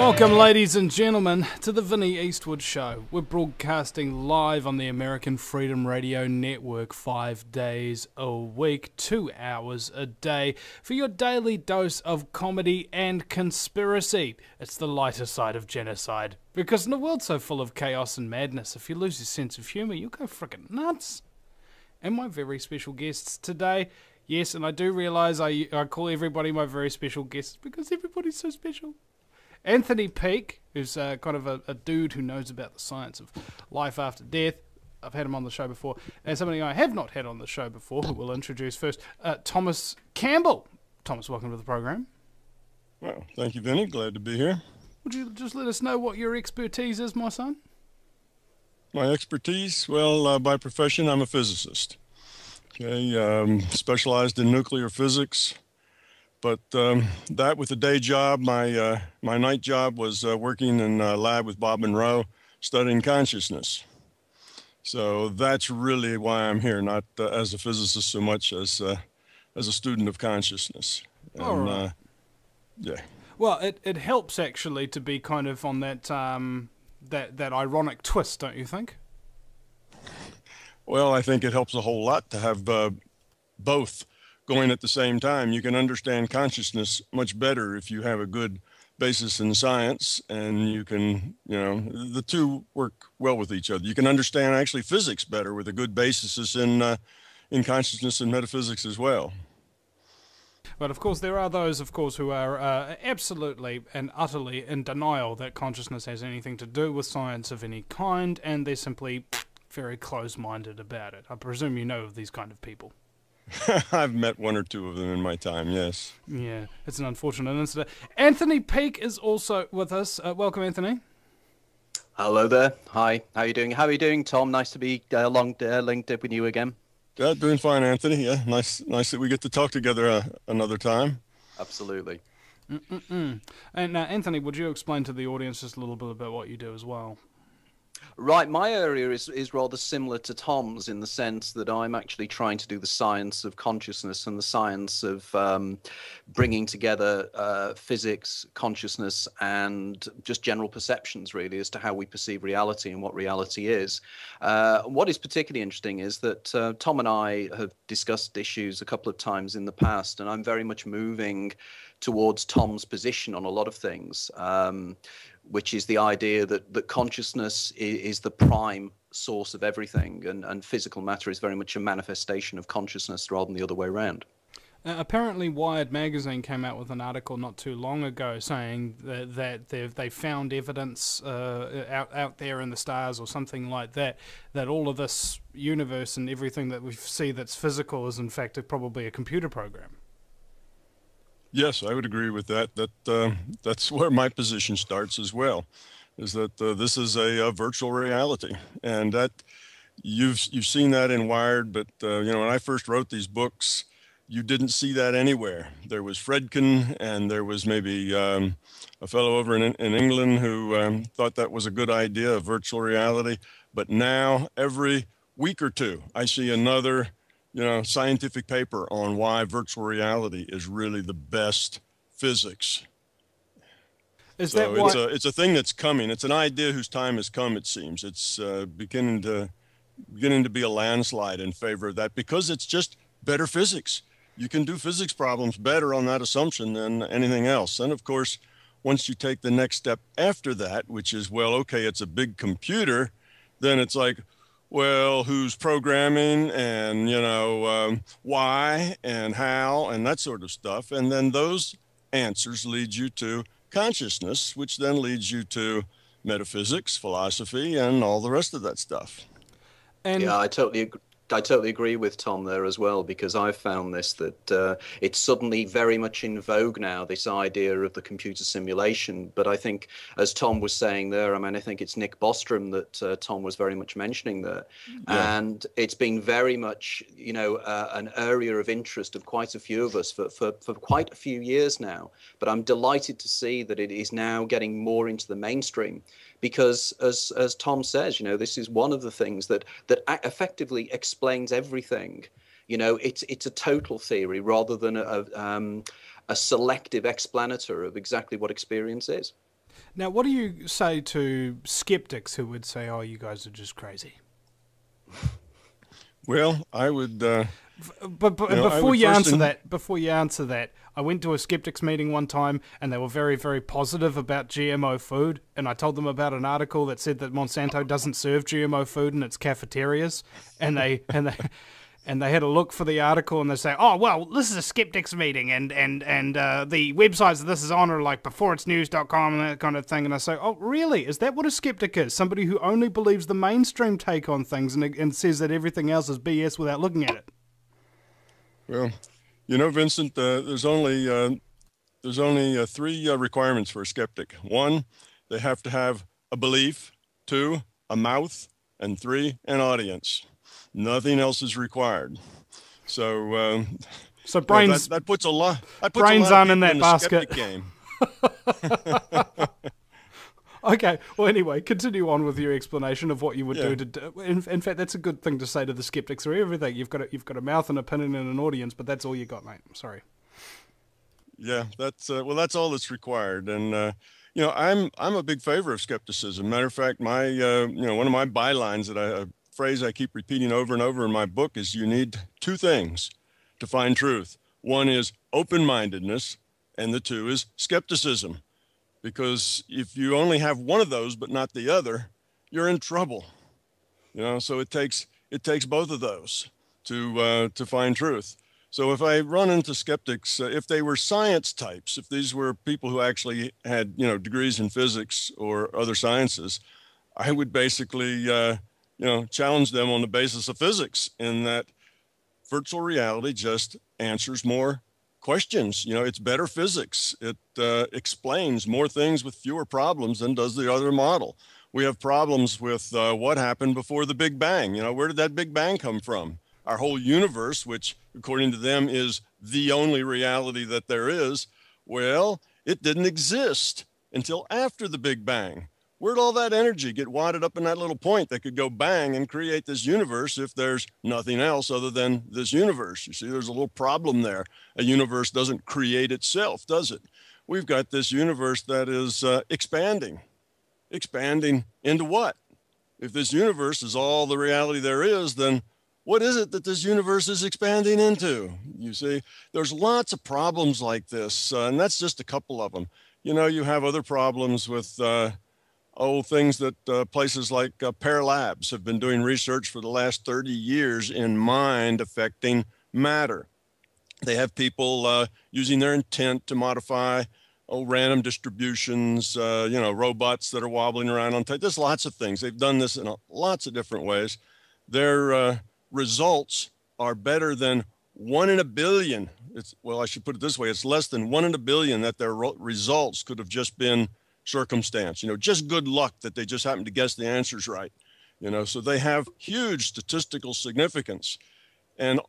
Welcome, ladies and gentlemen, to the Vinnie Eastwood Show. We're broadcasting live on the American Freedom Radio Network 5 days a week, 2 hours a day, for your daily dose of comedy and conspiracy. It's the lighter side of genocide, because in a world so full of chaos and madness, if you lose your sense of humour, you'll go frickin' nuts. And my very special guests today, yes, and I do realise I call everybody my very special guests, because everybody's so special. Anthony Peake, who's kind of a dude who knows about the science of life after death. I've had him on the show before. And somebody I have not had on the show before, who we'll introduce first, Thomas Campbell. Thomas, welcome to the program. Well, thank you, Vinny. Glad to be here. Would you just let us know what your expertise is, my son? My expertise? Well, by profession, I'm a physicist. Okay, specialized in nuclear physics. But that with a day job, my night job was working in a lab with Bob Monroe, studying consciousness. So that's really why I'm here, not as a physicist so much as a student of consciousness. And, all right. Yeah. Well, it helps actually to be kind of on that that ironic twist, don't you think? Well, I think it helps a whole lot to have both going at the same time. You can understand consciousness much better if you have a good basis in science, and you can, the two work well with each other. You can understand actually physics better with a good basis in consciousness and metaphysics as well. But of course, there are those, of course, who are absolutely and utterly in denial that consciousness has anything to do with science of any kind, and they're simply very close-minded about it. I presume you know of these kind of people. I've met one or two of them in my time, yes. Yeah, it's an unfortunate incident. Anthony Peake is also with us. Welcome, Anthony. Hello there. Hi. How are you doing? How are you doing, Tom? Nice to be linked up with you again. Yeah, doing fine, Anthony. Yeah, nice that we get to talk together another time. Absolutely. And Anthony, would you explain to the audience just a little bit about what you do as well? Right, my area is rather similar to Tom's in the sense that I'm actually trying to do the science of consciousness and the science of bringing together physics, consciousness, and just general perceptions, really, as to how we perceive reality and what reality is. What is particularly interesting is that Tom and I have discussed issues a couple of times in the past, and I'm very much moving towards Tom's position on a lot of things. Which is the idea that consciousness is the prime source of everything, and physical matter is very much a manifestation of consciousness rather than the other way around. Apparently Wired magazine came out with an article not too long ago saying that they found evidence out there in the stars or something like that all of this universe and everything that we see that's physical is in fact probably a computer program. Yes, I would agree with that. That's where my position starts as well, is that this is a virtual reality, and that you've seen that in Wired. But when I first wrote these books, you didn't see that anywhere. There was Fredkin, and there was maybe a fellow over in England who thought that was a good idea, of virtual reality. But now, every week or two, I see another scientific paper on why virtual reality is really the best physics. It's a thing that's coming. It's an idea whose time has come, it seems. It's beginning to be a landslide in favor of that, because it's just better physics. You can do physics problems better on that assumption than anything else. And of course, once you take the next step after that, which is, well, okay, it's a big computer, then it's like, well, who's programming, and why and how and that sort of stuff, and then those answers lead you to consciousness, which then leads you to metaphysics, philosophy, and all the rest of that stuff. And yeah, I totally agree with Tom there as well, because I've found this, that it's suddenly very much in vogue now, this idea of the computer simulation. But I think, as Tom was saying there, I think it's Nick Bostrom that Tom was very much mentioning there. Yeah. And it's been very much, an area of interest of quite a few of us for quite a few years now. But I'm delighted to see that it is now getting more into the mainstream. Because as Tom says, this is one of the things that effectively explains everything. It's a total theory rather than a selective explanator of exactly what experience is. Now, what do you say to skeptics who would say, "Oh, you guys are just crazy"? Well, I would. But before you answer that, I went to a skeptics meeting one time, and they were very, very positive about GMO food. And I told them about an article that said that Monsanto doesn't serve GMO food in its cafeterias, and they had a look for the article, and they say, "Oh, well, this is a skeptics meeting, and the websites that this is on are like beforeitsnews.com and that kind of thing." And I say, "Oh, really? Is that what a skeptic is? Somebody who only believes the mainstream take on things and says that everything else is BS without looking at it?" Well, you know, Vincent, there's only three requirements for a skeptic. One, they have to have a belief. Two, a mouth. And three, an audience. Nothing else is required. So, brains. That puts a lot. Brains aren't in that basket. Game. Okay. Well, anyway, continue on with your explanation of what you would do to. In fact, that's a good thing to say to the skeptics or everything. You've got a mouth, an opinion, and an audience, but that's all you got, mate. I'm sorry. Yeah, that's that's all that's required. And you know, I'm a big favor of skepticism. Matter of fact, my one of my bylines a phrase I keep repeating over and over in my book is, you need two things to find truth. One is open-mindedness, and the two is skepticism. Because if you only have one of those but not the other, you're in trouble. You know, so it takes both of those to find truth. So if I run into skeptics, if they were science types, if these were people who actually had degrees in physics or other sciences, I would basically challenge them on the basis of physics, in that virtual reality just answers more questions. You know, it's better physics. It explains more things with fewer problems than does the other model. We have problems with what happened before the Big Bang. You know, where did that Big Bang come from? Our whole universe, which according to them is the only reality that there is, well, it didn't exist until after the Big Bang. Where'd all that energy get wadded up in that little point that could go bang and create this universe if there's nothing else other than this universe? You see, there's a little problem there. A universe doesn't create itself, does it? We've got this universe that is expanding. Expanding into what? If this universe is all the reality there is, then what is it that this universe is expanding into? You see, there's lots of problems like this, and that's just a couple of them. You know, you have other problems with things that places like Pear Labs have been doing research for the last 30 years in mind affecting matter. They have people using their intent to modify random distributions, robots that are wobbling around on tape. There's lots of things. They've done this in lots of different ways. Their results are better than 1 in a billion. I should put it this way. It's less than 1 in a billion that their results could have just been circumstance, just good luck that they just happened to guess the answers right. So they have huge statistical significance. And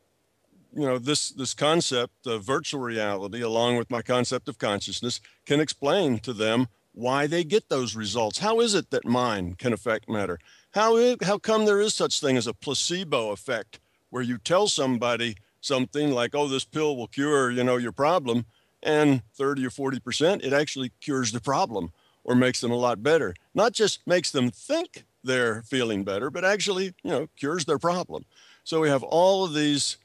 this concept of virtual reality, along with my concept of consciousness, can explain to them why they get those results. How is it that mind can affect matter? How come there is such thing as a placebo effect, where you tell somebody something like, oh, this pill will cure, your problem, and 30 or 40%, it actually cures the problem or makes them a lot better. Not just makes them think they're feeling better, but actually, cures their problem. So we have all of these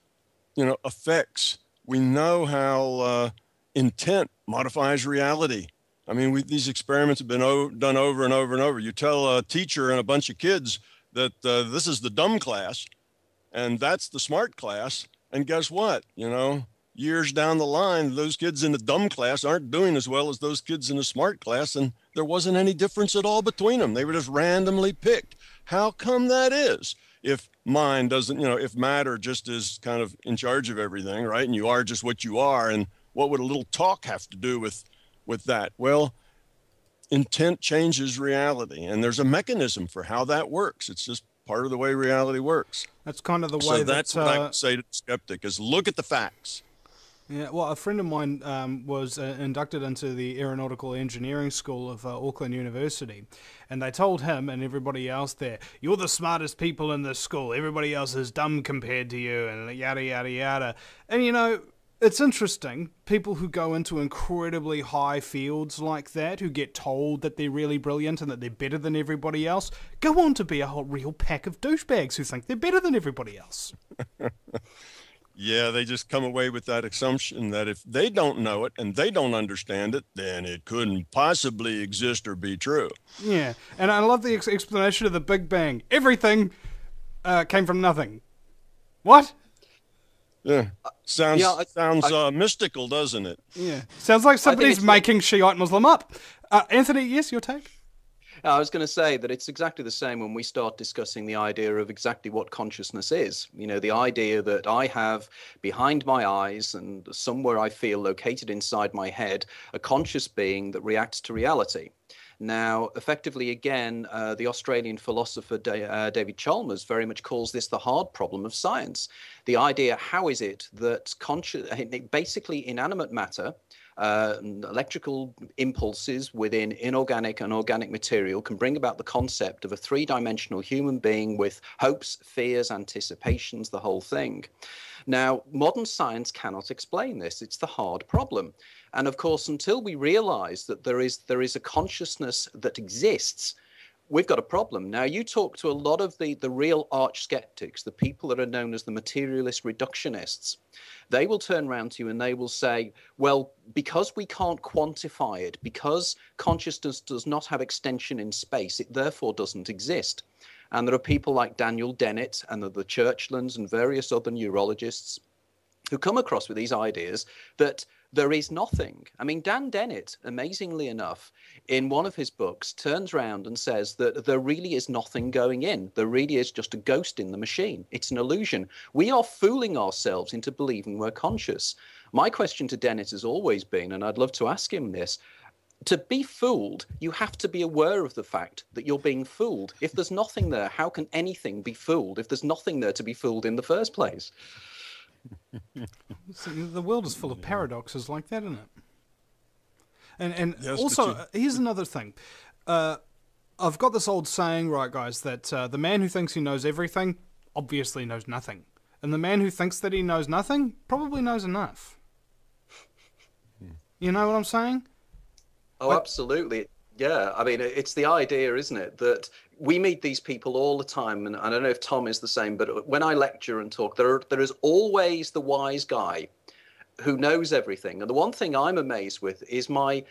effects. We know how intent modifies reality. I mean, these experiments have been done over and over and over. You tell a teacher and a bunch of kids that this is the dumb class and that's the smart class. And guess what? Years down the line, those kids in the dumb class aren't doing as well as those kids in the smart class. And there wasn't any difference at all between them. They were just randomly picked. How come that is? If mind doesn't, if matter just is kind of in charge of everything, right? And you are just what you are. And what would a little talk have to do with that? Well, intent changes reality. And there's a mechanism for how that works. It's just part of the way reality works. That's kind of the way so that's what I would say to the skeptic is look at the facts. Yeah, well, a friend of mine was inducted into the Aeronautical Engineering School of Auckland University, and they told him and everybody else there, you're the smartest people in this school, everybody else is dumb compared to you, and yada, yada, yada. And, it's interesting. People who go into incredibly high fields like that, who get told that they're really brilliant and that they're better than everybody else, go on to be a whole real pack of douchebags who think they're better than everybody else. Yeah, they just come away with that assumption that if they don't know it and they don't understand it, then it couldn't possibly exist or be true. Yeah, and I love the explanation of the Big Bang. Everything came from nothing. What? Yeah, sounds mystical, doesn't it? Yeah, sounds like somebody's making Shiite Muslim up. Anthony, yes, your take? I was going to say that it's exactly the same when we start discussing the idea of exactly what consciousness is. You know, the idea that I have behind my eyes and somewhere I feel located inside my head, a conscious being that reacts to reality. Now, effectively, again, the Australian philosopher David Chalmers very much calls this the hard problem of science. The idea, how is it that basically inanimate matter, electrical impulses within inorganic and organic material can bring about the concept of a three-dimensional human being with hopes, fears, anticipations, the whole thing. Now, modern science cannot explain this. It's the hard problem. And of course, until we realize that there is a consciousness that exists, we've got a problem. Now, you talk to a lot of the real arch skeptics, the people that are known as the materialist reductionists. They will turn around to you and they will say, well, because we can't quantify it, because consciousness does not have extension in space, it therefore doesn't exist. And there are people like Daniel Dennett and the Churchlands and various other neurologists who come across with these ideas that there is nothing. I mean, Dan Dennett, amazingly enough, in one of his books, turns around and says that there really is nothing going in. There really is just a ghost in the machine. It's an illusion. We are fooling ourselves into believing we're conscious. My question to Dennett has always been, and I'd love to ask him this, to be fooled, you have to be aware of the fact that you're being fooled. If there's nothing there, how can anything be fooled if there's nothing there to be fooled in the first place? The world is full of paradoxes like that, isn't it? And yes, also, here's another thing. I've got this old saying, right, guys, that the man who thinks he knows everything obviously knows nothing. And the man who thinks that he knows nothing probably knows enough. You know what I'm saying? Oh, absolutely. Yeah, I mean, it's the idea, isn't it, that we meet these people all the time, and I don't know if Tom is the same, but when I lecture and talk, there is always the wise guy who knows everything. And the one thing I'm amazed with is my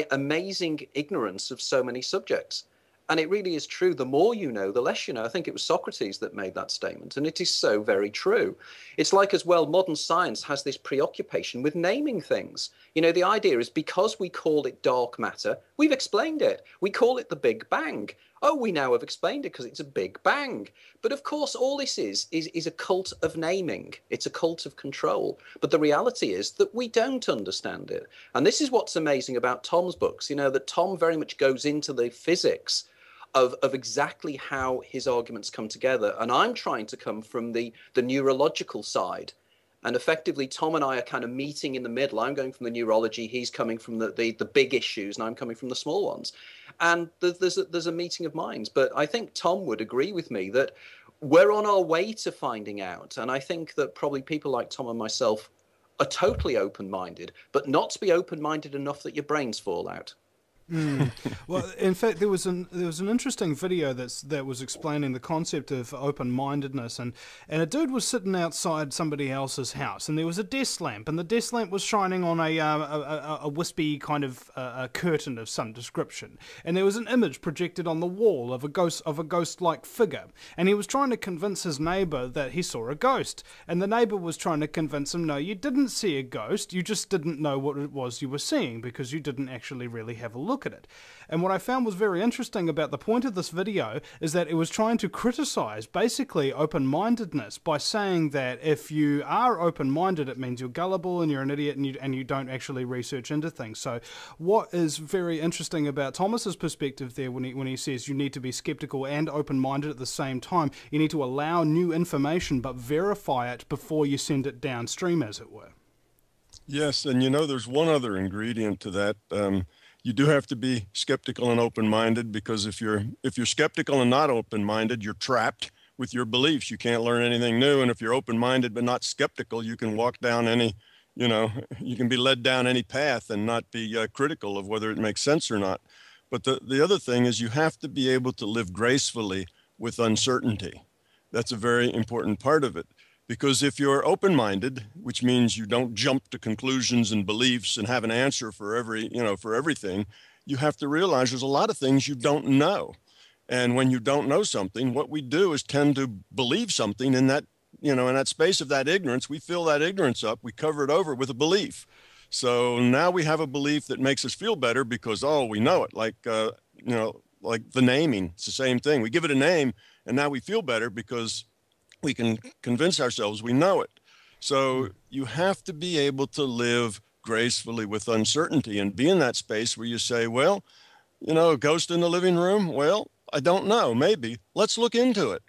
amazing ignorance of so many subjects. And it really is true. The more you know, the less you know. I think it was Socrates that made that statement, and it is so very true. It's like, as well, modern science has this preoccupation with naming things. You know, the idea is because we call it dark matter, we've explained it. We call it the Big Bang. Oh, we now have explained it because it's a Big Bang. But of course, all this is a cult of naming. It's a cult of control. But the reality is that we don't understand it. And this is what's amazing about Tom's books, you know, that Tom very much goes into the physics of exactly how his arguments come together. And I'm trying to come from the neurological side. And effectively, Tom and I are kind of meeting in the middle. I'm going from the neurology, he's coming from the big issues, and I'm coming from the small ones. And there's a meeting of minds. But I think Tom would agree with me that we're on our way to finding out. And I think that probably people like Tom and myself are totally open-minded, but not to be open-minded enough that your brains fall out. Well, in fact, there was an interesting video that was explaining the concept of open-mindedness, and a dude was sitting outside somebody else's house, and there was a desk lamp, and the desk lamp was shining on a wispy kind of a curtain of some description, and there was an image projected on the wall of a ghost-like figure, and he was trying to convince his neighbour that he saw a ghost, and the neighbour was trying to convince him, no, you didn't see a ghost, you just didn't know what it was you were seeing because you didn't actually really have a look at it. And what I found was very interesting about the point of this video is that it was trying to criticize basically open-mindedness by saying that if you are open-minded, it means you're gullible and you're an idiot and you don't actually research into things. So what is very interesting about Thomas's perspective there when he says you need to be skeptical and open-minded at the same time, you need to allow new information but verify it before you send it downstream, as it were. Yes, and you know, there's one other ingredient to that. You do have to be skeptical and open-minded, because if you're skeptical and not open-minded, you're trapped with your beliefs. You can't learn anything new. And if you're open-minded but not skeptical, you can walk down any You know, you can be led down any path and not be critical of whether it makes sense or not. But the other thing is you have to be able to live gracefully with uncertainty. That's a very important part of it. Because if you're open-minded, which means you don't jump to conclusions and beliefs and have an answer for for everything, you have to realize there's a lot of things you don't know. And when you don't know something, what we do is tend to believe something in that, in that space of that ignorance. We fill that ignorance up, we cover it over with a belief. So now we have a belief that makes us feel better because, oh, we know it. Like the naming, it's the same thing. We give it a name and now we feel better because we can convince ourselves we know it. So you have to be able to live gracefully with uncertainty and be in that space where you say, well, a ghost in the living room? Well, I don't know, maybe. Let's look into it.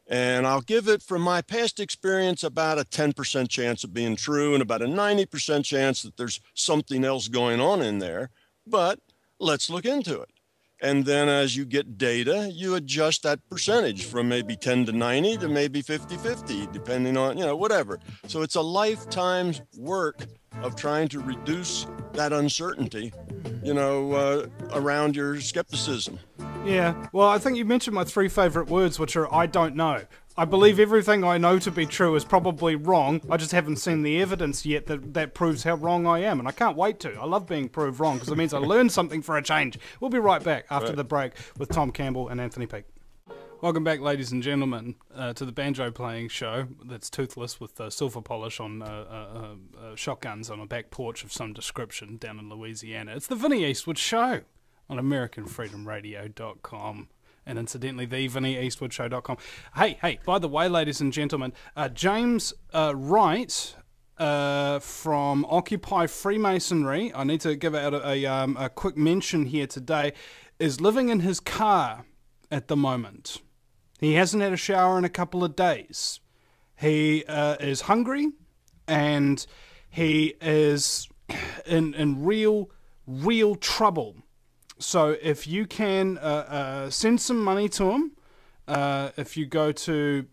And I'll give it, from my past experience, about a 10% chance of being true and about a 90% chance that there's something else going on in there. But let's look into it. And then as you get data, you adjust that percentage from maybe 10 to 90 to maybe 50-50, depending on, whatever. So it's a lifetime's work of trying to reduce that uncertainty, around your skepticism. Yeah, well, I think you mentioned my 3 favorite words, which are I don't know. I believe everything I know to be true is probably wrong. I just haven't seen the evidence yet that proves how wrong I am, and I can't wait to. I love being proved wrong because it means I learned something for a change. We'll be right back after the break with Tom Campbell and Anthony Peake. Welcome back, ladies and gentlemen, to the banjo-playing show that's toothless with silver polish on shotguns on a back porch of some description down in Louisiana. It's the Vinnie Eastwood Show on AmericanFreedomRadio.com. And incidentally, the VinnieEastwoodShow.com. Hey, by the way, ladies and gentlemen, James Wright from Occupy Freemasonry, I need to give out a quick mention here today, is living in his car at the moment. He hasn't had a shower in a couple of days. He is hungry, and he is in real trouble. So if you can send some money to him, if you go to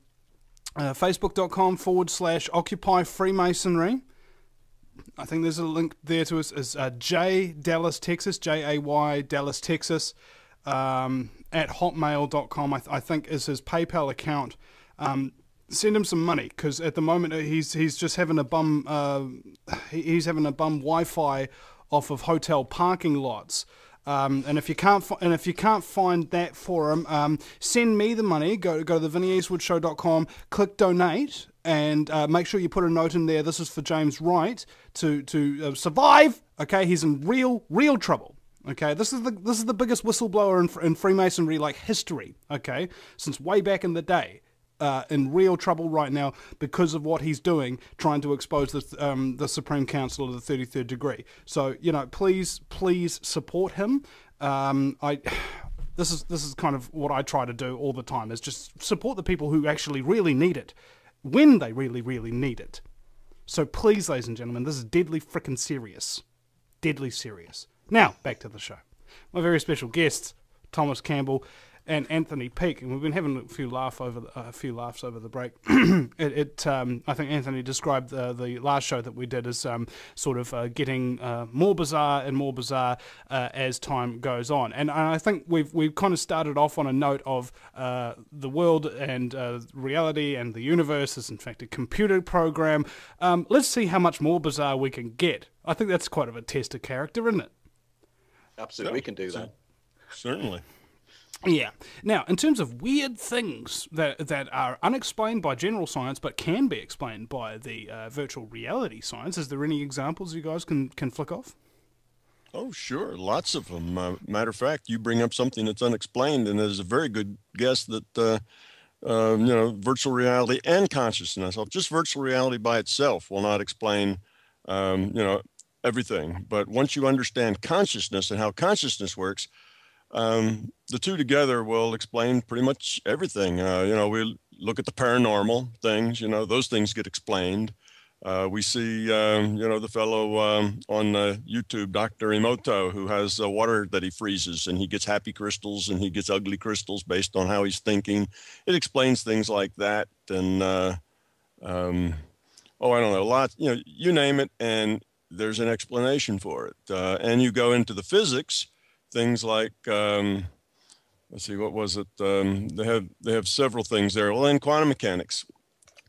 facebook.com/Occupy Freemasonry, I think there's a link there to us, J Dallas, Texas, Jay Dallas, Texas, at hotmail.com, I think is his PayPal account. Send him some money, because at the moment he's just having a bum Wi-Fi off of hotel parking lots. And if you can't find that for him, send me the money. Go to the VinnieEastwoodShow.com, click donate, and make sure you put a note in there. This is for James Wright to survive. Okay, he's in real trouble. Okay, this is the biggest whistleblower in Freemasonry history. Okay, since way back in the day. In real trouble right now because of what he's doing, trying to expose the Supreme Council of the 33rd degree. So, please support him. This is kind of what I try to do all the time, is just support the people who actually really need it, when they really need it. So please, ladies and gentlemen, this is deadly frickin' serious. Deadly serious. Now, back to the show. My very special guests, Thomas Campbell and Anthony Peake, and we've been having a few laughs over the break. I think Anthony described the last show that we did as sort of getting more bizarre and more bizarre as time goes on. And I think we've kind of started off on a note of the world and reality and the universe is in fact a computer program. Let's see how much more bizarre we can get. I think that's quite of a test of character, isn't it? Absolutely, we can do that. Certainly. Yeah. Now, in terms of weird things that are unexplained by general science but can be explained by the virtual reality science, is there any examples you guys can flick off? Oh, sure. Lots of them. Matter of fact, you bring up something that's unexplained, and there's a very good guess that, virtual reality and consciousness, just virtual reality by itself will not explain, everything. But once you understand consciousness and how consciousness works, the two together will explain pretty much everything. We look at the paranormal things, those things get explained. We see, the fellow on YouTube, Dr. Emoto, who has water that he freezes, and he gets happy crystals and he gets ugly crystals based on how he's thinking. It explains things like that. And oh, I don't know, lots, you know, you name it, and there's an explanation for it. And you go into the physics, things like, let's see, what was it? They have several things there. Well, in quantum mechanics,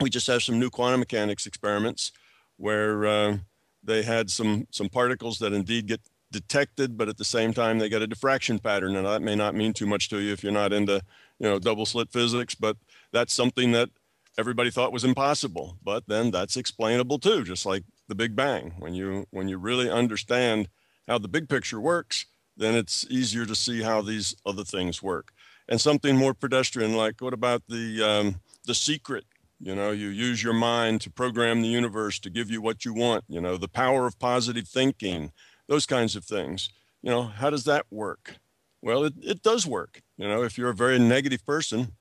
we just have some new quantum mechanics experiments where they had some particles that indeed get detected, but at the same time they get a diffraction pattern. And that may not mean too much to you if you're not into, you know, double slit physics, but that's something that everybody thought was impossible. But then that's explainable too, just like the Big Bang. When you really understand how the big picture works, then it's easier to see how these other things work. And something more pedestrian, like what about the secret? You know, you use your mind to program the universe to give you what you want, you know, the power of positive thinking, those kinds of things. You know, how does that work? Well, it does work. You know, if you're a very negative person,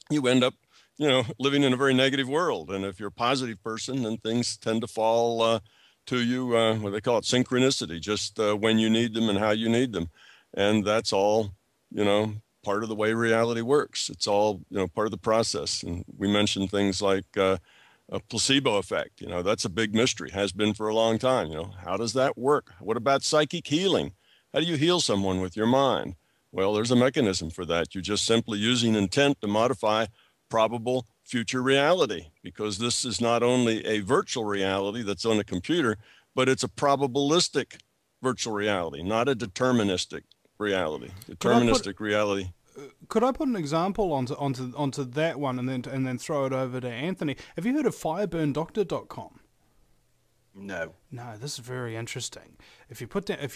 you end up, you know, living in a very negative world. And if you're a positive person, then things tend to fall to you, what they call it, synchronicity, just when you need them and how you need them. And that's all, you know, part of the way reality works. It's all, you know, part of the process. And we mentioned things like a placebo effect. You know, that's a big mystery, has been for a long time. You know, how does that work? What about psychic healing? How do you heal someone with your mind? Well, there's a mechanism for that. You're just simply using intent to modify probable future reality, because this is not only a virtual reality that's on a computer, but it's a probabilistic virtual reality, not a deterministic reality. Deterministic reality. Could I put an example onto that one and then throw it over to Anthony? Have you heard of fireburndoctor.com? No. No, this is very interesting. If you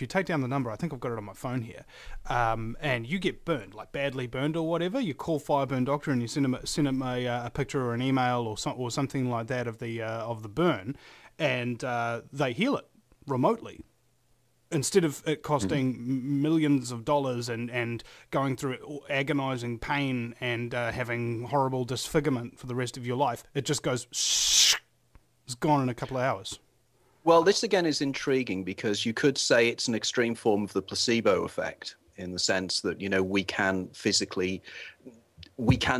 take down the number, I think I've got it on my phone here, and you get burned, like badly burned or whatever, you call Fireburn Doctor and you send them a picture or an email or something like that of the burn, and they heal it remotely. Instead of it costing millions of dollars and going through agonizing pain and having horrible disfigurement for the rest of your life, it just goes, it's gone in a couple of hours. Well, this again is intriguing because you could say it's an extreme form of the placebo effect, in the sense that, you know, we can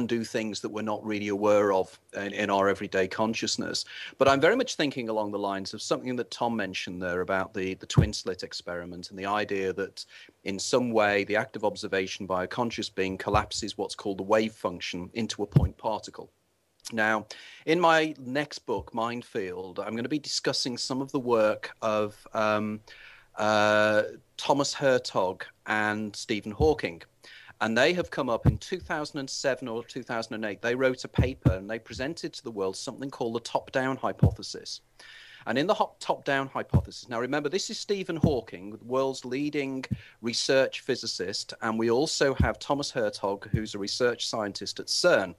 do things that we're not really aware of in our everyday consciousness. But I'm very much thinking along the lines of something that Tom mentioned there about the twin slit experiment, and the idea that in some way the act of observation by a conscious being collapses what's called the wave function into a point particle. Now, in my next book, Mindfield, I'm going to be discussing some of the work of Thomas Hertog and Stephen Hawking. And they have come up in 2007 or 2008. They wrote a paper and they presented to the world something called the top-down hypothesis. And in the top-down hypothesis, now remember, this is Stephen Hawking, the world's leading research physicist, and we also have Thomas Hertog, who's a research scientist at CERN.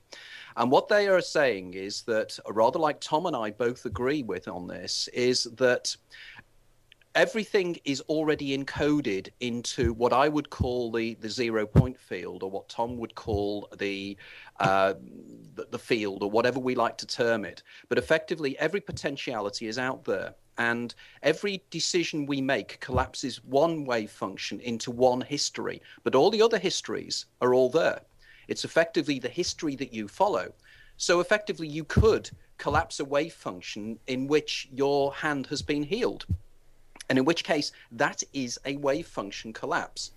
And what they are saying is that, rather like Tom and I both agree with on this, is that everything is already encoded into what I would call the 0 point field, or what Tom would call the field, or whatever we like to term it. But effectively, every potentiality is out there, and every decision we make collapses one wave function into one history, but all the other histories are all there. It's effectively the history that you follow. So effectively, you could collapse a wave function in which your hand has been healed, and in which case that is a wave function collapse.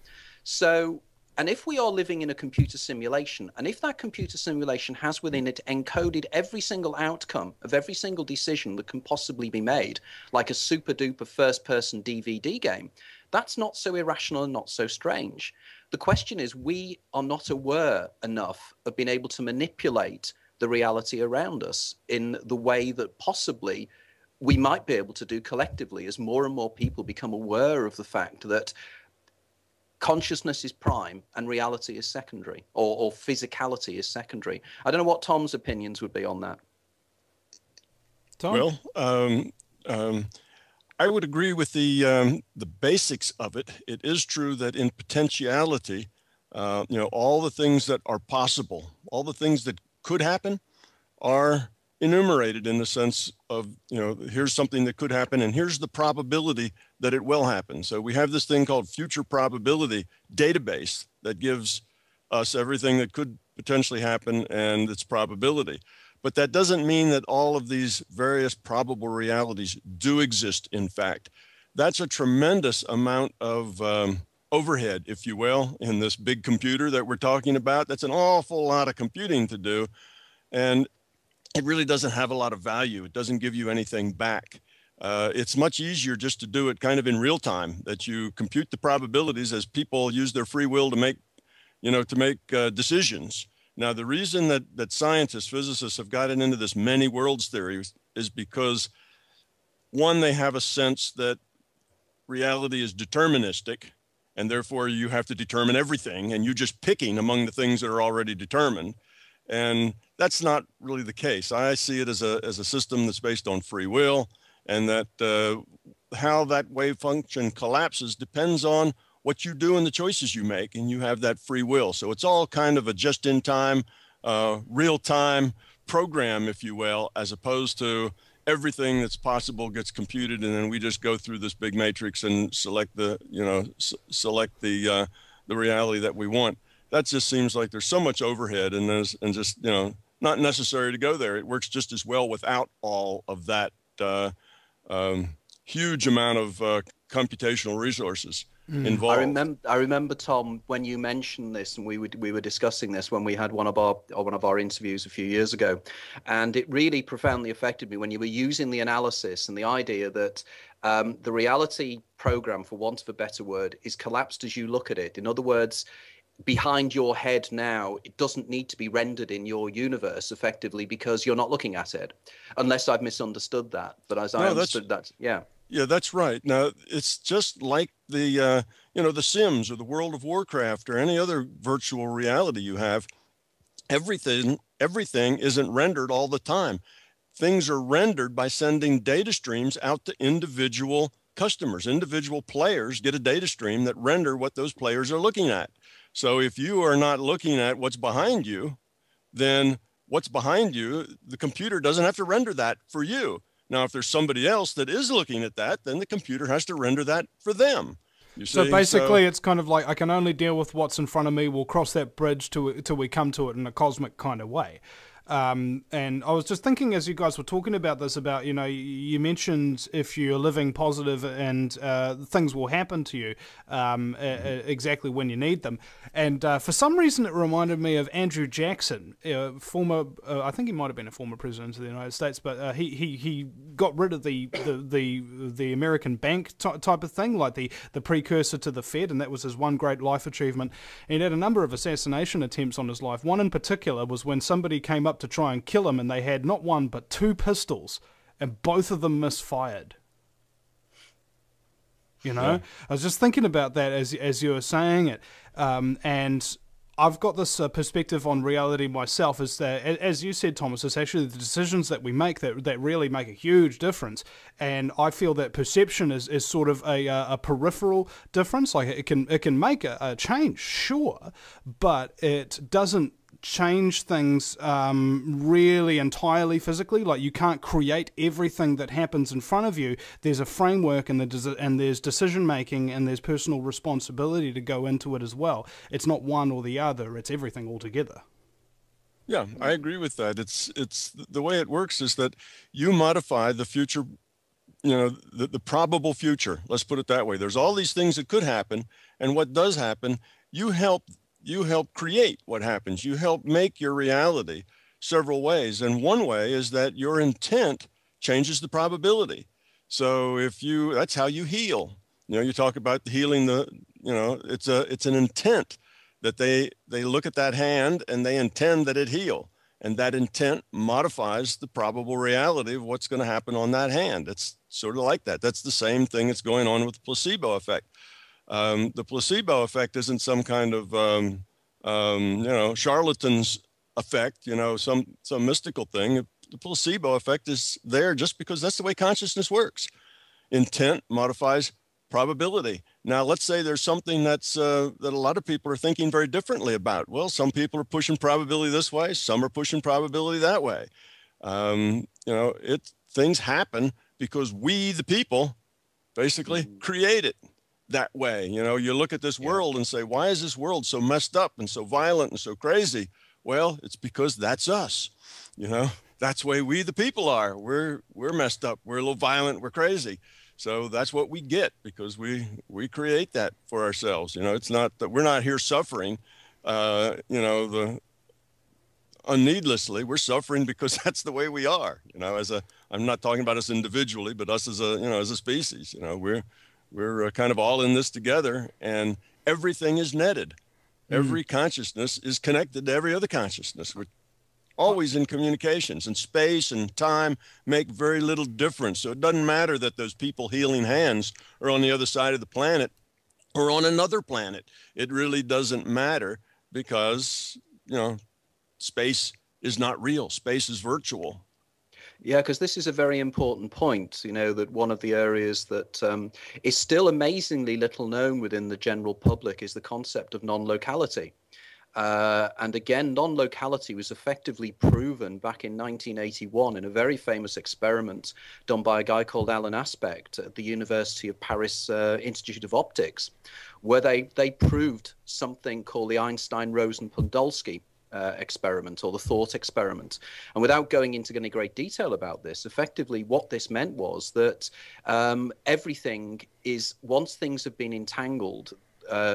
So, and if we are living in a computer simulation, and if that computer simulation has within it encoded every single outcome of every single decision that can possibly be made, like a super duper first person DVD game, that's not so irrational and not so strange. The question is, we are not aware enough of being able to manipulate the reality around us in the way that possibly we might be able to do collectively, as more and more people become aware of the fact that consciousness is prime and reality is secondary, or physicality is secondary. I don't know what Tom's opinions would be on that. Tom? Well, I would agree with the basics of it. It is true that in potentiality, you know, all the things that are possible, all the things that could happen, are enumerated in the sense of, you know, here's something that could happen and here's the probability that it will happen. So we have this thing called future probability database that gives us everything that could potentially happen and its probability. But that doesn't mean that all of these various probable realities do exist, in fact. That's a tremendous amount of overhead, if you will, in this big computer that we're talking about. That's an awful lot of computing to do. And it really doesn't have a lot of value. It doesn't give you anything back. It's much easier just to do it kind of in real time, that you compute the probabilities as people use their free will to make, decisions. Now, the reason that scientists, physicists have gotten into this many worlds theory is because, one, they have a sense that reality is deterministic, and therefore you have to determine everything, and you're just picking among the things that are already determined. And that's not really the case. I see it as a system that's based on free will, and that how that wave function collapses depends on what you do and the choices you make, and you have that free will. So it's all kind of a just-in-time, real-time program, if you will, as opposed to everything that's possible gets computed, and then we just go through this big matrix and select the reality that we want. That just seems like there's so much overhead, and just not necessary to go there. It works just as well without all of that huge amount of computational resources involved. I remember, Tom, when you mentioned this, and we were discussing this when we had one of our interviews a few years ago, and it really profoundly affected me when you were using the analysis and the idea that the reality program, for want of a better word, is collapsed as you look at it. In other words, behind your head now, it doesn't need to be rendered in your universe effectively because you're not looking at it, unless I've misunderstood that. But as I understood that, yeah. Yeah, that's right. Now, it's just like the Sims or the World of Warcraft or any other virtual reality you have. Everything isn't rendered all the time. Things are rendered by sending data streams out to individual customers. Individual players get a data stream that render what those players are looking at. So if you are not looking at what's behind you, then what's behind you, the computer doesn't have to render that for you. Now, if there's somebody else that is looking at that, then the computer has to render that for them. You see? So basically, it's kind of like, I can only deal with what's in front of me. We'll cross that bridge till we come to it in a cosmic kind of way. And I was just thinking, as you guys were talking about this, about, you mentioned if you're living positive and things will happen to you exactly when you need them. And for some reason, it reminded me of Andrew Jackson, former, I think he might have been a former president of the United States, but he got rid of the American bank type of thing, like the precursor to the Fed, and that was his one great life achievement. And he had a number of assassination attempts on his life. One in particular was when somebody came up to try and kill him, and they had not one but two pistols, and both of them misfired. I was just thinking about that as you were saying it, and I've got this perspective on reality myself, is that, as you said, Thomas, it's actually the decisions that we make that really make a huge difference. And I feel that perception is sort of a peripheral difference. Like it can make a change, sure, but it doesn't change things really entirely physically. Like, you can't create everything that happens in front of you. There's a framework, and there's decision making, and there's personal responsibility to go into it as well. It's not one or the other, it's everything altogether. Yeah, I agree with that. It's the way it works is that you modify the future, the probable future. Let's put it that way. There's all these things that could happen, and what does happen, you help create what happens. You help make your reality several ways. And one way is that your intent changes the probability. So that's how you heal. You talk about healing it's an intent that they look at that hand and they intend that it heal. And that intent modifies the probable reality of what's going to happen on that hand. It's sort of like that. That's the same thing that's going on with the placebo effect. The placebo effect isn't some kind of, charlatan's effect, some mystical thing. The placebo effect is there just because that's the way consciousness works. Intent modifies probability. Now, let's say there's something that a lot of people are thinking very differently about. Well, some people are pushing probability this way. Some are pushing probability that way. Things happen because we, the people, basically create it that way. You look at this world and say, why is this world so messed up and so violent and so crazy? Well, it's because that's us, that's the way we the people are. We're messed up. We're a little violent. We're crazy. So that's what we get because we create that for ourselves. You know, it's not that we're not here suffering, you know, the unneedlessly. We're suffering because that's the way we are. You know, I'm not talking about us individually, but us as as a species. You know, we're kind of all in this together, and everything is netted. Every consciousness is connected to every other consciousness. We're always in communications, and space and time make very little difference. So it doesn't matter that those people healing hands are on the other side of the planet or on another planet. It really doesn't matter because, space is not real. Space is virtual. Yeah, because this is a very important point, that one of the areas that is still amazingly little known within the general public is the concept of non-locality. And again, non-locality was effectively proven back in 1981 in a very famous experiment done by a guy called Alan Aspect at the University of Paris Institute of Optics, where they proved something called the Einstein-Rosen-Podolsky experiment, or the thought experiment. And without going into any great detail about this, effectively what this meant was that everything is, once things have been entangled,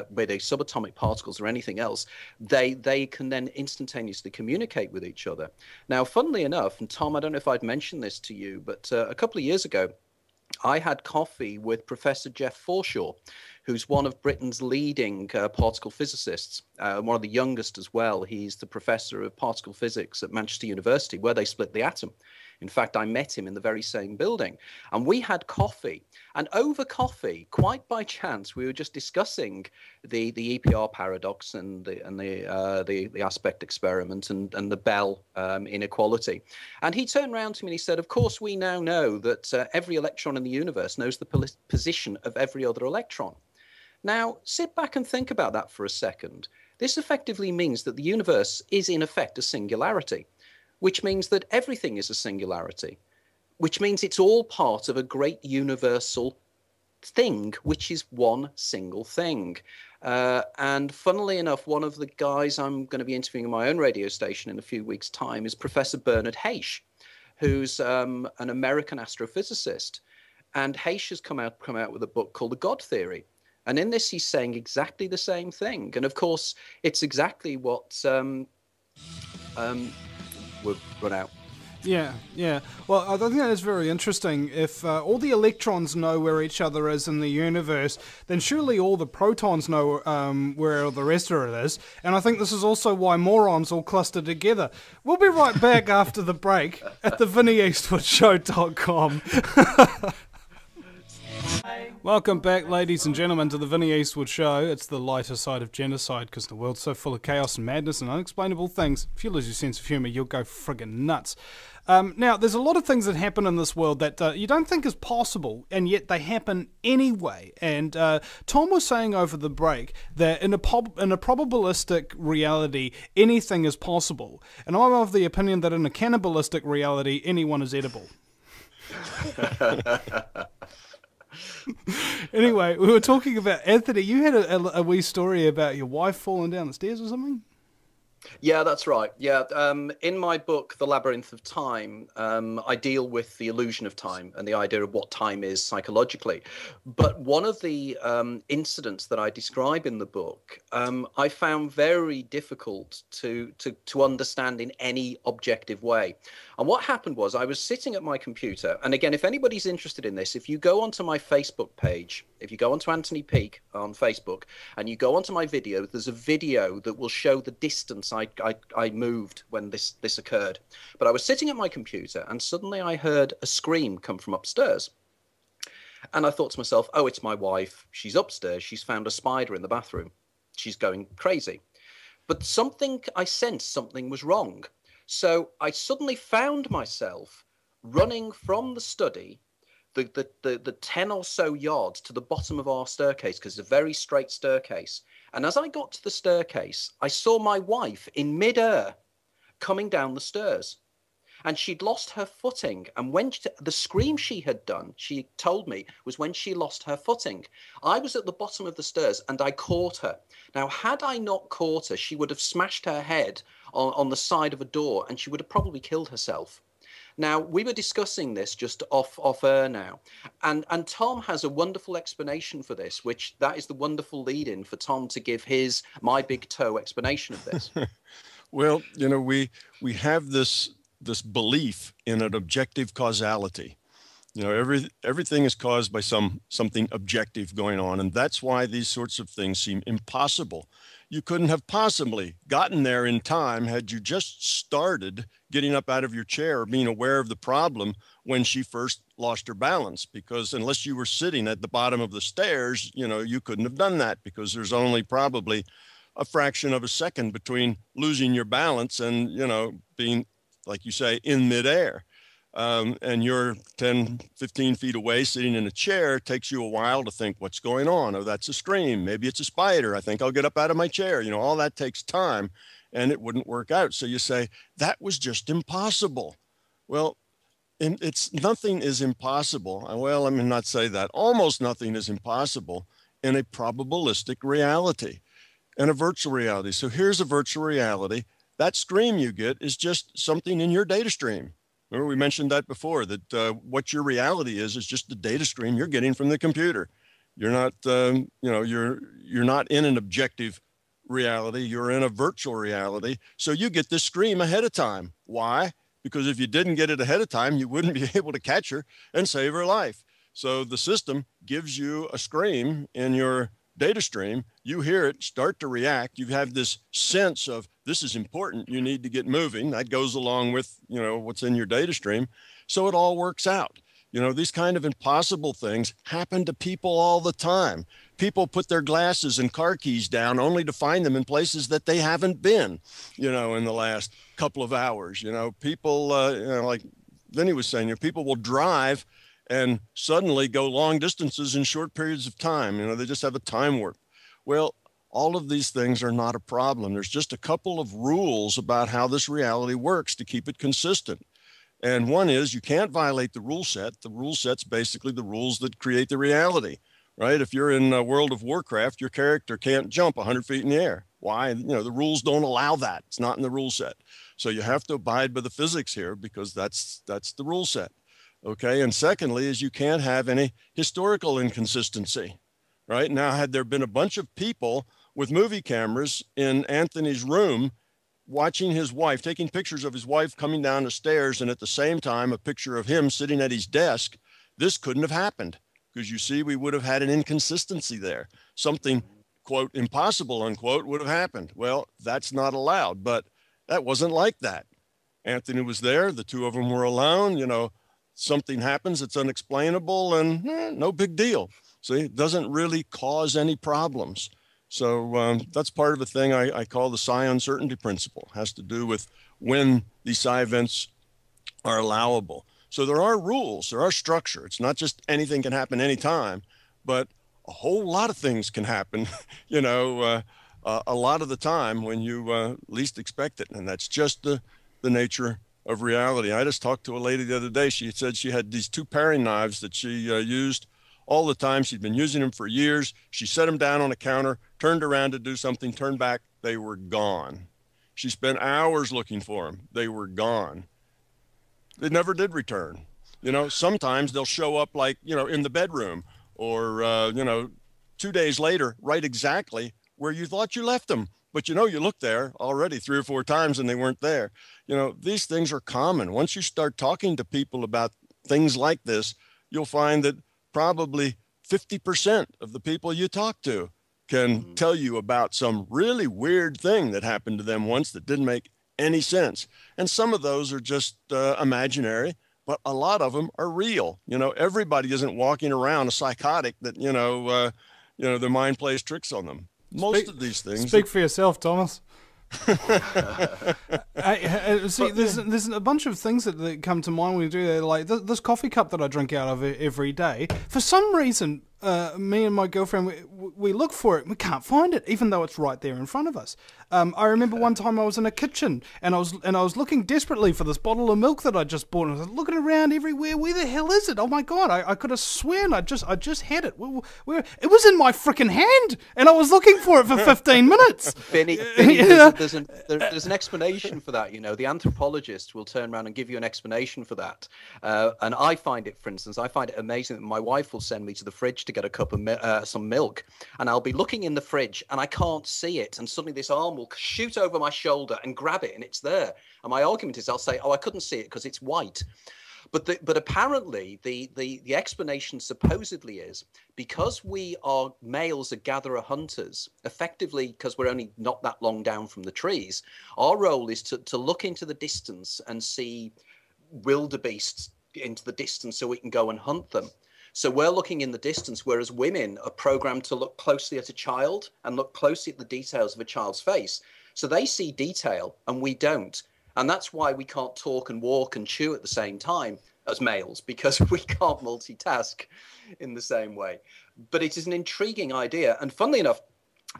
whether subatomic particles or anything else, they can then instantaneously communicate with each other. Now, funnily enough, and Tom, I don't know if I'd mentioned this to you, but a couple of years ago, I had coffee with Professor Jeff Forshaw, who's one of Britain's leading particle physicists, one of the youngest as well. He's the professor of particle physics at Manchester University, where they split the atom. In fact, I met him in the very same building, and we had coffee. And over coffee, quite by chance, we were just discussing the EPR paradox and the aspect experiment and the Bell inequality. And he turned around to me and he said, "Of course, we now know that every electron in the universe knows the position of every other electron." Now, sit back and think about that for a second. This effectively means that the universe is, in effect, a singularity, which means that everything is a singularity, which means it's all part of a great universal thing, which is one single thing. And funnily enough, one of the guys I'm going to be interviewing on my own radio station in a few weeks' time is Professor Bernard Heish, who's an American astrophysicist. And Heish has come out with a book called The God Theory. And in this, he's saying exactly the same thing. And of course, it's exactly what we've run out. Yeah. Well, I think that is very interesting. If all the electrons know where each other is in the universe, then surely all the protons know where all the rest of it is. And I think this is also why morons all cluster together. We'll be right back after the break at the VinnyEastwoodShow.com. Welcome back, ladies and gentlemen, to the Vinny Eastwood Show. It's the lighter side of genocide, because the world's so full of chaos and madness and unexplainable things. If you lose your sense of humour, you'll go friggin' nuts. Now, there's a lot of things that happen in this world that you don't think is possible, and yet they happen anyway. And Tom was saying over the break that in a probabilistic reality, anything is possible. And I'm of the opinion that in a cannibalistic reality, anyone is edible. Anyway, we were talking about, Anthony, you had a wee story about your wife falling down the stairs or something? Yeah, that's right. Yeah, in my book, The Labyrinth of Time, I deal with the illusion of time and the idea of what time is psychologically. But one of the incidents that I describe in the book, I found very difficult to understand in any objective way. And what happened was I was sitting at my computer. And again, if anybody's interested in this, if you go onto my Facebook page, if you go onto Anthony Peake on Facebook and you go onto my video, there's a video that will show the distance I moved when this occurred. But I was sitting at my computer and suddenly I heard a scream come from upstairs. And I thought to myself, oh, it's my wife. She's upstairs. She's found a spider in the bathroom. She's going crazy. But I sensed something was wrong. So I suddenly found myself running from the study the 10 or so yards to the bottom of our staircase, because it's a very straight staircase. And as I got to the staircase, I saw my wife in midair coming down the stairs. And she'd lost her footing. And when the scream she had done, she told me, was when she lost her footing. I was at the bottom of the stairs and I caught her. Now, had I not caught her, she would have smashed her head on the side of a door and she would have probably killed herself. Now, we were discussing this just off air now, and Tom has a wonderful explanation for this, which that is the wonderful lead-in for Tom to give his My Big Toe explanation of this. Well, you know, we have this belief in an objective causality. You know, everything is caused by something objective going on, and that's why these sorts of things seem impossible. You couldn't have possibly gotten there in time had you just started getting up out of your chair or being aware of the problem when she first lost her balance, because unless you were sitting at the bottom of the stairs, you know, you couldn't have done that, because there's only probably a fraction of a second between losing your balance and, you know, being, like you say, in midair. And you're 10, 15 feet away sitting in a chair. It takes you a while to think what's going on. Oh, that's a scream. Maybe it's a spider. I think I'll get up out of my chair. You know, all that takes time, and it wouldn't work out. So you say, that was just impossible. Well, nothing is impossible. Well, let me not say that. Almost nothing is impossible in a probabilistic reality and a virtual reality. So here's a virtual reality. That scream you get is just something in your data stream. Remember, we mentioned that before, that what your reality is just the data stream you're getting from the computer. You're not, you know, you're not in an objective reality. You're in a virtual reality. So you get this scream ahead of time. Why? Because if you didn't get it ahead of time, you wouldn't be able to catch her and save her life. So the system gives you a scream in your data stream. You hear it, start to react. You have this sense of, this is important, you need to get moving. That goes along with, you know, what's in your data stream. So it all works out. You know, these kind of impossible things happen to people all the time. People put their glasses and car keys down only to find them in places that they haven't been, you know, in the last couple of hours. You know, people, you know, like Vinny was saying, you know, people will drive and suddenly go long distances in short periods of time. You know, they just have a time warp. Well, all of these things are not a problem. There's just a couple of rules about how this reality works to keep it consistent. And one is, you can't violate the rule set. The rule set's basically the rules that create the reality, right? If you're in World of Warcraft, your character can't jump 100 feet in the air. Why? You know, the rules don't allow that. It's not in the rule set. So you have to abide by the physics here, because that's the rule set. Okay. And secondly is, you can't have any historical inconsistency, right? Now, had there been a bunch of people with movie cameras in Anthony's room watching his wife, taking pictures of his wife coming down the stairs, and at the same time a picture of him sitting at his desk, this couldn't have happened, because you see, we would have had an inconsistency there. Something, quote, impossible, unquote, would have happened. Well, that's not allowed, but that wasn't like that. Anthony was there. The two of them were alone. You know, something happens that's unexplainable, and no big deal. See, it doesn't really cause any problems. So that's part of a thing I call the psi uncertainty principle. It has to do with when these psi events are allowable. So there are rules, there are structure. It's not just anything can happen anytime, but a whole lot of things can happen, you know, a lot of the time when you least expect it. And that's just the nature of reality. I just talked to a lady the other day. She said she had these two paring knives that she used all the time. She'd been using them for years. She set them down on a counter, turned around to do something, turned back, they were gone. She spent hours looking for them. They were gone. They never did return. You know, sometimes they'll show up, like, you know, in the bedroom, or, you know, 2 days later, right exactly where you thought you left them. But, you know, you looked there already 3 or 4 times and they weren't there. You know, these things are common. Once you start talking to people about things like this, you'll find that probably 50% of the people you talk to can tell you about some really weird thing that happened to them once that didn't make any sense. And some of those are just imaginary, but a lot of them are real. You know, everybody isn't walking around a psychotic that, you know, their mind plays tricks on them. Most of these things. Speak for yourself, Thomas. See, there's a bunch of things that come to mind when you do that. Like this coffee cup that I drink out of every day. For some reason, me and my girlfriend, we look for it and we can't find it, even though it's right there in front of us. I remember one time I was in a kitchen and I was looking desperately for this bottle of milk that I just bought, and I was looking around everywhere. Where the hell is it? Oh my God! I could have sworn I just had it. Where it was in my frickin' hand, and I was looking for it for 15 minutes. Vinny, there's an explanation for that. You know, the anthropologist will turn around and give you an explanation for that. And I find it, for instance, amazing that my wife will send me to the fridge to get a cup of some milk, and I'll be looking in the fridge and I can't see it, and suddenly this arm will shoot over my shoulder and grab it, and it's there. And my argument is, I'll say, oh, I couldn't see it because it's white. But apparently the explanation supposedly is because we are males are gatherer hunters, effectively because we're only not that long down from the trees, our role is to look into the distance and see wildebeests into the distance so we can go and hunt them. So we're looking in the distance, whereas women are programmed to look closely at a child and look closely at the details of a child's face. So they see detail and we don't. And that's why we can't talk and walk and chew at the same time as males, because we can't multitask in the same way. But it is an intriguing idea. And funnily enough,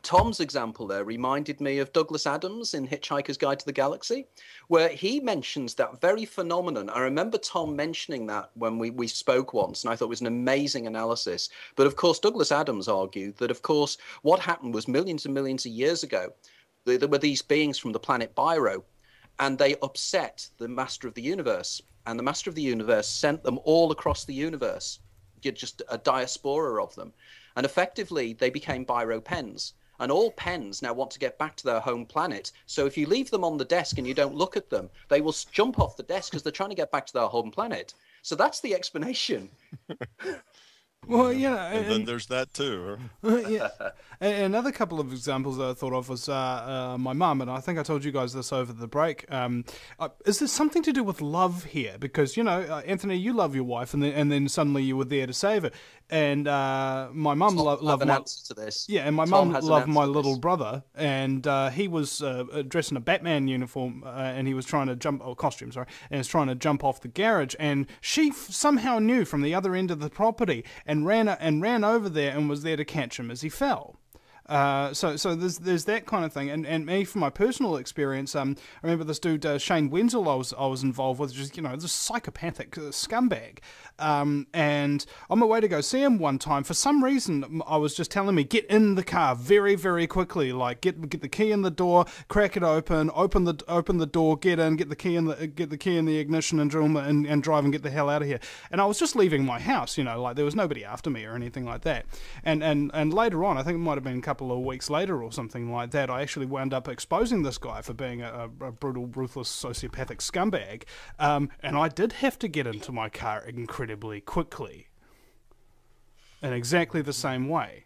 Tom's example there reminded me of Douglas Adams in Hitchhiker's Guide to the Galaxy, where he mentions that very phenomenon. I remember Tom mentioning that when we spoke once, and I thought it was an amazing analysis. But of course, Douglas Adams argued that, of course, what happened was millions and millions of years ago, there were these beings from the planet Biro, and they upset the Master of the Universe. And the Master of the Universe sent them all across the universe, just a diaspora of them. And effectively, they became Biro pens. And all pens now want to get back to their home planet. So if you leave them on the desk and you don't look at them, they will jump off the desk because they're trying to get back to their home planet. So that's the explanation. Well, yeah, and then there's that too. Yeah. Another couple of examples that I thought of was my mum, and I think I told you guys this over the break. Is there something to do with love here? Because, you know, Anthony, you love your wife, and then suddenly you were there to save her. And my mum loved my answer to this. Yeah, and my mum loved my little brother, and he was dressed in a Batman uniform, and he was trying to costume, and he was trying to jump off the garage, and she somehow knew from the other end of the property and ran over there and was there to catch him as he fell. So there's that kind of thing, and me, from my personal experience, I remember this dude Shane Wenzel I was involved with, just, you know, this psychopathic scumbag, and on my way to go see him one time, for some reason I was just telling me, get in the car very, very quickly, like get the key in the door, crack it open the door, get in, get the key in the ignition and drive and get the hell out of here. And I was just leaving my house, you know, like there was nobody after me or anything like that. And later on, I think it might have been a couple of weeks later or something like that, I actually wound up exposing this guy for being a brutal, ruthless, sociopathic scumbag, and I did have to get into my car incredibly quickly in exactly the same way.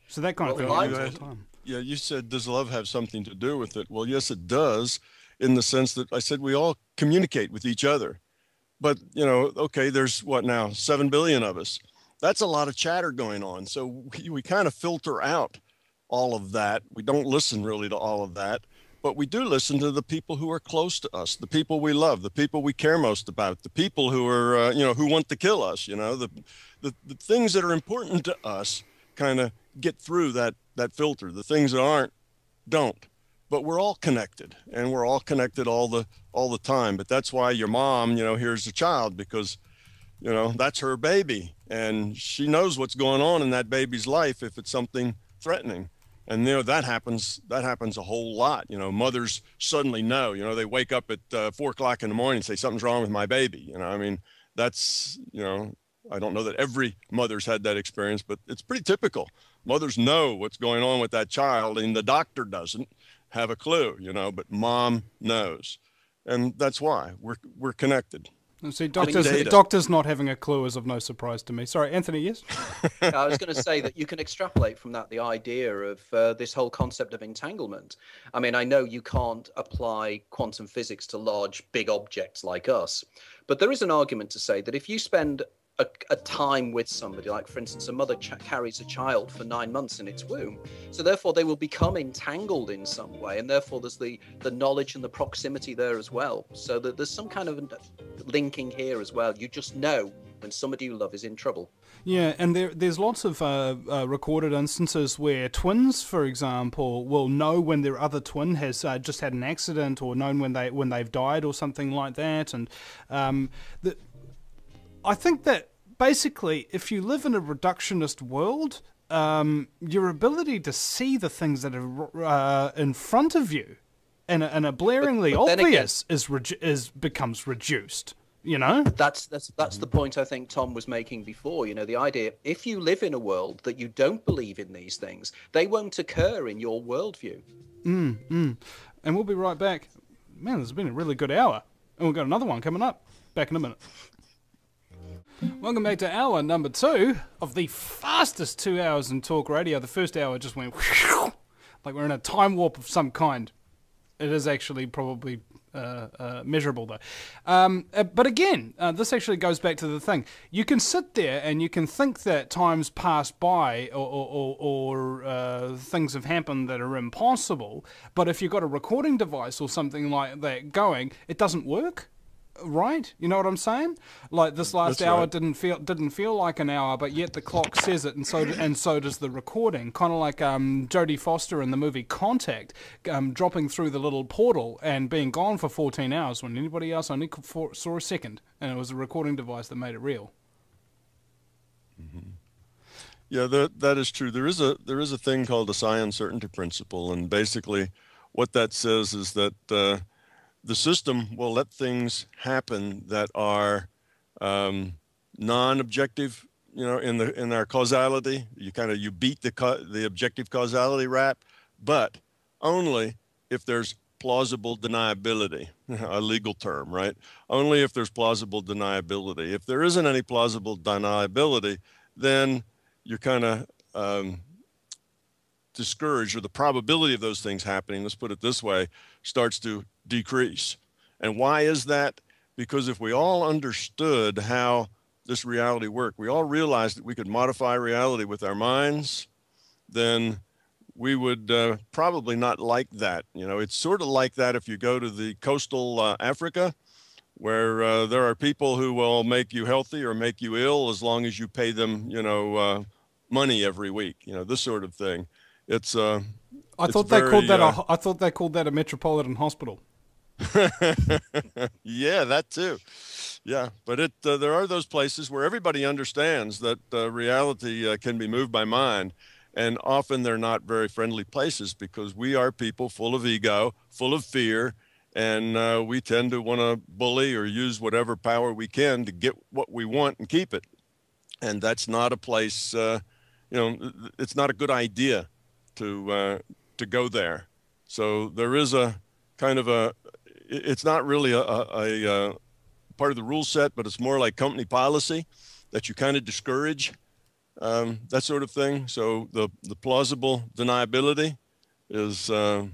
So that kind of thing happens all the time. Yeah, you said, does love have something to do with it? Well, yes, it does, in the sense that I said we all communicate with each other. But, you know, okay, there's what now, 7 billion of us. That's a lot of chatter going on. So we kind of filter out all of that. We don't listen really to all of that, but we do listen to the people who are close to us, the people we love, the people we care most about, the people who are, you know, who want to kill us. You know, the things that are important to us kind of get through that filter. The things that aren't, don't. But we're all connected, and we're all connected all the time. But that's why your mom, you know, hears a child, because, you know, that's her baby, and she knows what's going on in that baby's life if it's something threatening. And, you know, that happens a whole lot. You know, mothers suddenly know, you know, they wake up at 4 o'clock in the morning and say, something's wrong with my baby. You know, I mean, that's, you know, I don't know that every mother's had that experience, but it's pretty typical. Mothers know what's going on with that child, and the doctor doesn't have a clue, you know, but mom knows. And that's why we're connected. See, doctors not having a clue is of no surprise to me. Sorry, Anthony, yes? I was going to say that you can extrapolate from that the idea of this whole concept of entanglement. I mean, I know you can't apply quantum physics to large, big objects like us, but there is an argument to say that if you spend a time with somebody, like, for instance, a mother carries a child for 9 months in its womb, so therefore they will become entangled in some way, and therefore there's the knowledge and the proximity there as well, so that there's some kind of linking here as well. You just know when somebody you love is in trouble. Yeah, and there's lots of recorded instances where twins, for example, will know when their other twin has just had an accident, or known when they've died or something like that. And I think that basically, if you live in a reductionist world, your ability to see the things that are in front of you and are blaringly obvious becomes reduced. You know, that's the point I think Tom was making before. You know, the idea, if you live in a world that you don't believe in these things, they won't occur in your worldview. And we'll be right back. Man, this has been a really good hour, and we've got another one coming up. Back in a minute. Welcome back to hour number 2 of the fastest 2 hours in talk radio. The first hour just went like we're in a time warp of some kind. It is actually probably measurable though. But again, this actually goes back to the thing. You can sit there and you can think that time's passed by or things have happened that are impossible, but if you've got a recording device or something like that going, it doesn't work. Right, you know what I'm saying? Like this last hour right. didn't feel like an hour, but yet the clock says it, and so does the recording. Kind of like Jodie Foster in the movie Contact, dropping through the little portal and being gone for 14 hours when anybody else only saw a second, and it was a recording device that made it real. Mm-hmm. Yeah, that is true. There is a thing called the psi uncertainty principle, and basically, what that says is that the system will let things happen that are non-objective, you know, in our causality. You beat the objective causality rap, but only if there's plausible deniability, a legal term, right? Only if there's plausible deniability. If there isn't any plausible deniability, then you're kind of discouraged, or the probability of those things happening, let's put it this way, starts to decrease. And why is that? Because if we all understood how this reality worked, we all realized that we could modify reality with our minds, then we would probably not like that. You know, it's sort of like that if you go to the coastal Africa, where there are people who will make you healthy or make you ill as long as you pay them, you know, money every week, you know, this sort of thing. It's I thought they called that a metropolitan hospital. Yeah, that too. Yeah, but there are those places where everybody understands that reality can be moved by mind, and often they're not very friendly places because we are people full of ego, full of fear, and we tend to want to bully or use whatever power we can to get what we want and keep it. And that's not a place, you know, it's not a good idea to go there. So there is a kind of it's not really a part of the rule set, but it's more like company policy that you kind of discourage that sort of thing. So the plausible deniability is, you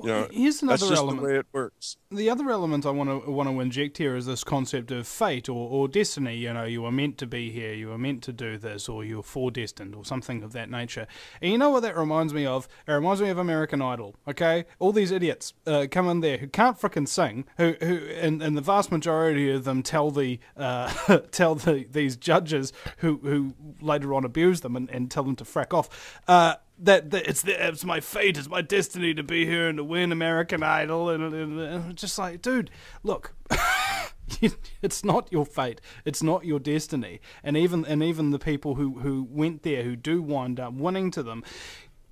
know, here's another that's just element. the way it works. The other element I want to inject here is this concept of fate or destiny. You know, you were meant to be here, you were meant to do this, or you were foredestined, or something of that nature. And you know what that reminds me of? It reminds me of American Idol. Okay, all these idiots come in there who can't frickin' sing, who and the vast majority of them tell these judges who later on abuse them and tell them to frack off. That it's my fate, it's my destiny to be here and to win American Idol, and just like, dude, look, it's not your fate, it's not your destiny, and even the people who went there, who do wind up winning to them,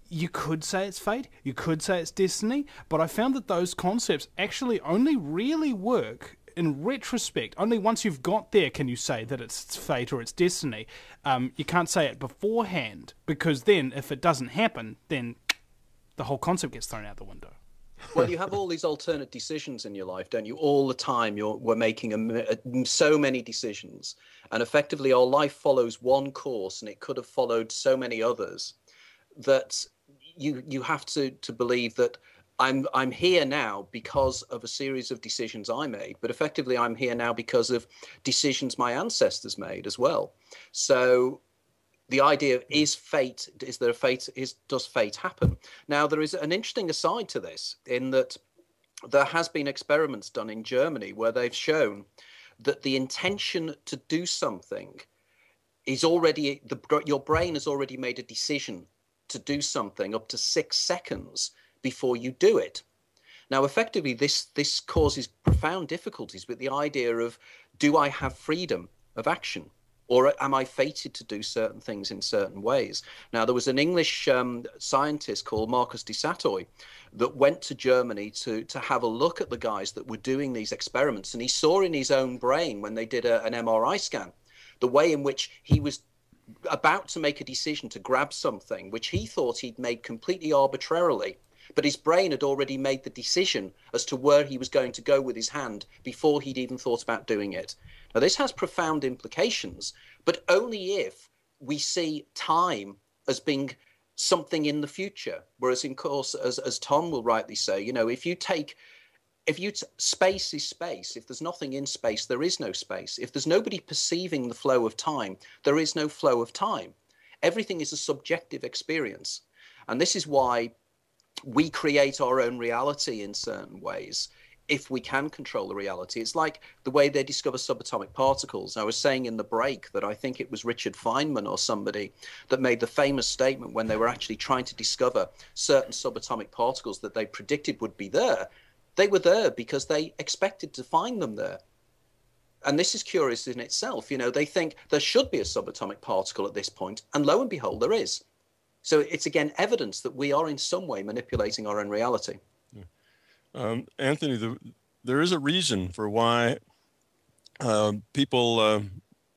you could say it's fate, you could say it's destiny, but I found that those concepts actually only really work in retrospect. Only once you've got there can you say that it's fate or it's destiny. You can't say it beforehand, because then if it doesn't happen, then the whole concept gets thrown out the window. Well, you have all these alternate decisions in your life, don't you? All the time we're making so many decisions, and effectively our life follows one course, and it could have followed so many others, that you have to believe that I'm here now because of a series of decisions I made, but effectively I'm here now because of decisions my ancestors made as well. So the idea of does fate happen? Now, there is an interesting aside to this, in that there has been experiments done in Germany where they've shown that the intention to do something is already, your brain has already made a decision to do something up to 6 seconds before you do it. Now, effectively, this causes profound difficulties with the idea of, do I have freedom of action? Or am I fated to do certain things in certain ways? Now, there was an English scientist called Marcus de Satoy that went to Germany to have a look at the guys that were doing these experiments. And he saw in his own brain, when they did an MRI scan, the way in which he was about to make a decision to grab something, which he thought he'd made completely arbitrarily. But his brain had already made the decision as to where he was going to go with his hand before he'd even thought about doing it. Now, this has profound implications, but only if we see time as being something in the future. Whereas, of course, as Tom will rightly say, you know, space is space. If there's nothing in space, there is no space. If there's nobody perceiving the flow of time, there is no flow of time. Everything is a subjective experience. And this is why we create our own reality in certain ways. If we can control the reality, it's like the way they discover subatomic particles. I was saying in the break that I think it was Richard Feynman or somebody that made the famous statement when they were actually trying to discover certain subatomic particles that they predicted would be there. They were there because they expected to find them there. And this is curious in itself. You know, they think there should be a subatomic particle at this point, and lo and behold, there is. So it's, again, evidence that we are in some way manipulating our own reality. Anthony, there is a reason for why people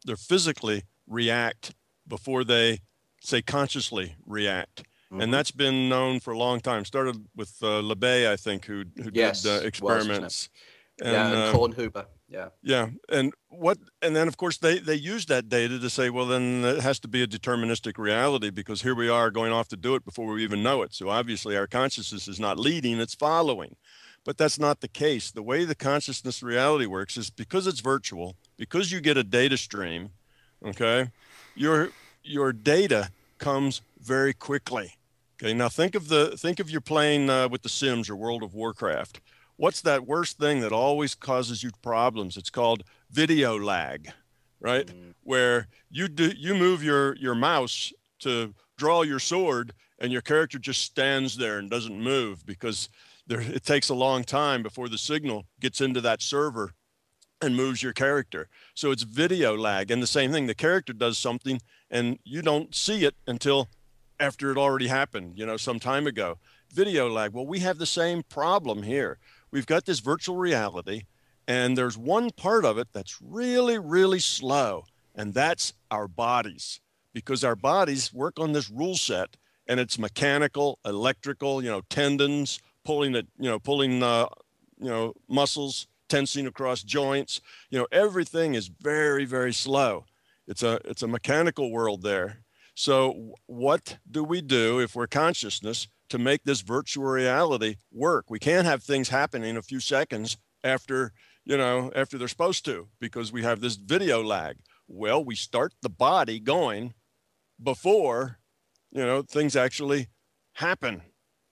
they physically react before they, say, consciously react. Mm-hmm. And that's been known for a long time. Started with Lebet, I think, who yes, did experiments. And Kornhuber. Yeah. Yeah. And then, of course, they use that data to say, well, then it has to be a deterministic reality, because here we are going off to do it before we even know it. So obviously our consciousness is not leading, it's following. But that's not the case. The way the consciousness reality works is because it's virtual, because you get a data stream, okay, your data comes very quickly. Okay, now think of you're playing with The Sims or World of Warcraft. What's that worst thing that always causes you problems? It's called video lag, right? Mm. Where you move your mouse to draw your sword and your character just stands there and doesn't move because it takes a long time before the signal gets into that server and moves your character. So it's video lag. And the same thing, the character does something and you don't see it until after it already happened, you know, some time ago. Video lag. Well, we have the same problem here. We've got this virtual reality, and there's one part of it that's really, really slow, and that's our bodies, because our bodies work on this rule set, and it's mechanical, electrical, you know, tendons, pulling muscles, tensing across joints. You know, everything is very, very slow. It's a mechanical world there. So what do we do if we're consciousness to make this virtual reality work? We can't have things happening a few seconds after they're supposed to, because we have this video lag. Well, we start the body going before, you know, things actually happen.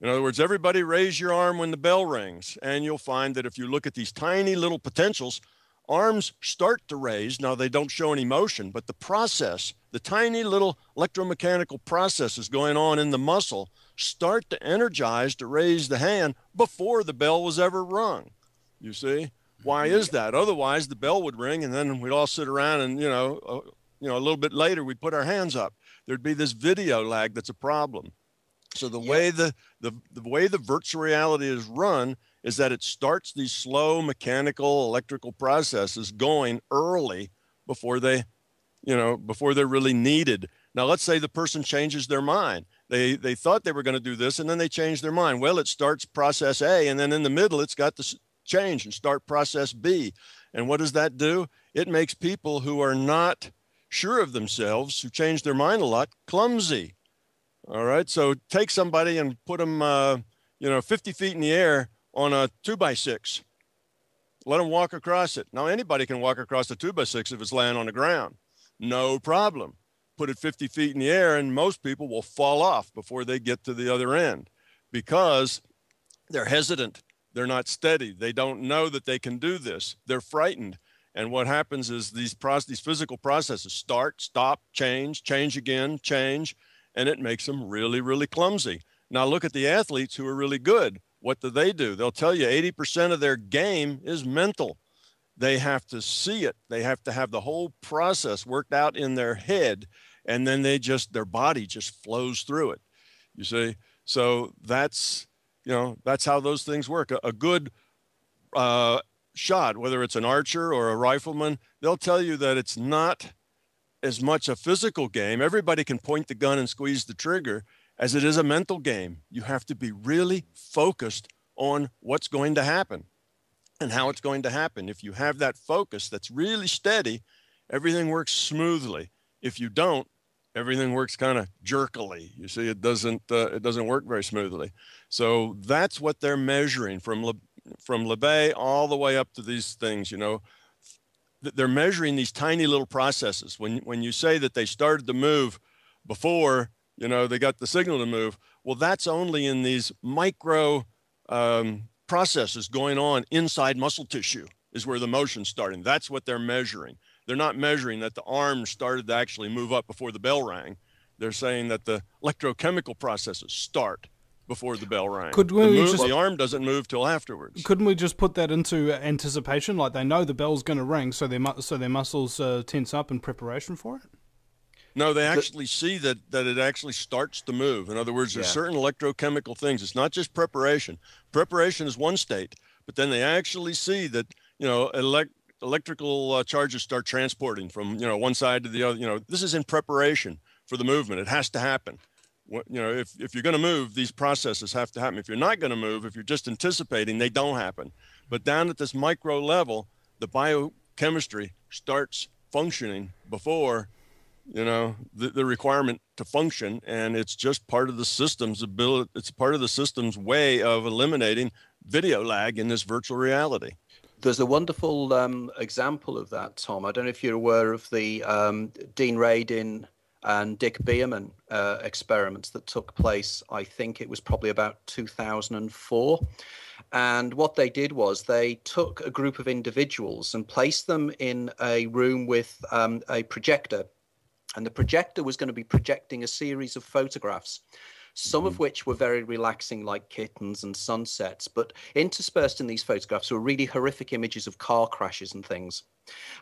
In other words, everybody raise your arm when the bell rings, and you'll find that if you look at these tiny little potentials, arms start to raise. Now, they don't show any motion, but the process, the tiny little electromechanical processes going on in the muscle start to energize to raise the hand before the bell was ever rung. You see? Why is that? Otherwise, the bell would ring, and then we'd all sit around and, a little bit later, we'd put our hands up. There'd be this video lag that's a problem. So the way the way the virtual reality is run is that it starts these slow mechanical electrical processes going early before they're really needed. Now, let's say the person changes their mind. They thought they were going to do this, and then they changed their mind. Well, it starts process A, and then in the middle, it's got to change and start process B. And what does that do? It makes people who are not sure of themselves, who change their mind a lot, clumsy. All right, so take somebody and put them, 50 feet in the air on a 2x6. Let them walk across it. Now, anybody can walk across a 2x6 if it's laying on the ground. No problem. Put it 50 feet in the air, and most people will fall off before they get to the other end because they're hesitant. They're not steady. They don't know that they can do this. They're frightened. And what happens is these physical processes start, stop, change again, change, and it makes them really, really clumsy. Now look at the athletes who are really good. What do? They'll tell you 80% of their game is mental. They have to see it. They have to have the whole process worked out in their head, and then their body just flows through it. You see? So that's how those things work. A good shot, whether it's an archer or a rifleman, they'll tell you that it's not as much a physical game. Everybody can point the gun and squeeze the trigger, as it is a mental game. You have to be really focused on what's going to happen and how it's going to happen. If you have that focus that's really steady, everything works smoothly. If you don't, everything works kind of jerkily. You see, it doesn't work very smoothly. So that's what they're measuring from LeBay all the way up to these things. They're measuring these tiny little processes. When you say that they started to move before, they got the signal to move, well, that's only in these micro processes going on inside muscle tissue is where the motion's starting. That's what they're measuring. They're not measuring that the arm started to actually move up before the bell rang. They're saying that the electrochemical processes start before the bell rang. The arm doesn't move till afterwards. Couldn't we just put that into anticipation? Like they know the bell's going to ring, so their muscles tense up in preparation for it? No, they actually see that it actually starts to move. In other words, there's certain electrochemical things. It's not just preparation. Preparation is one state, but then they actually see that, electrical charges start transporting from, one side to the other. This is in preparation for the movement. It has to happen. If you're going to move, these processes have to happen. If you're not going to move, if you're just anticipating, they don't happen. But down at this micro level, the biochemistry starts functioning before the requirement to function, and it's just part of the system's ability. It's part of the system's way of eliminating video lag in this virtual reality. There's a wonderful example of that, Tom. I don't know if you're aware of the Dean Radin and Dick Bierman experiments that took place. I think it was probably about 2004. And what they did was they took a group of individuals and placed them in a room with a projector. And the projector was going to be projecting a series of photographs, some of which were very relaxing, like kittens and sunsets. But interspersed in these photographs were really horrific images of car crashes and things.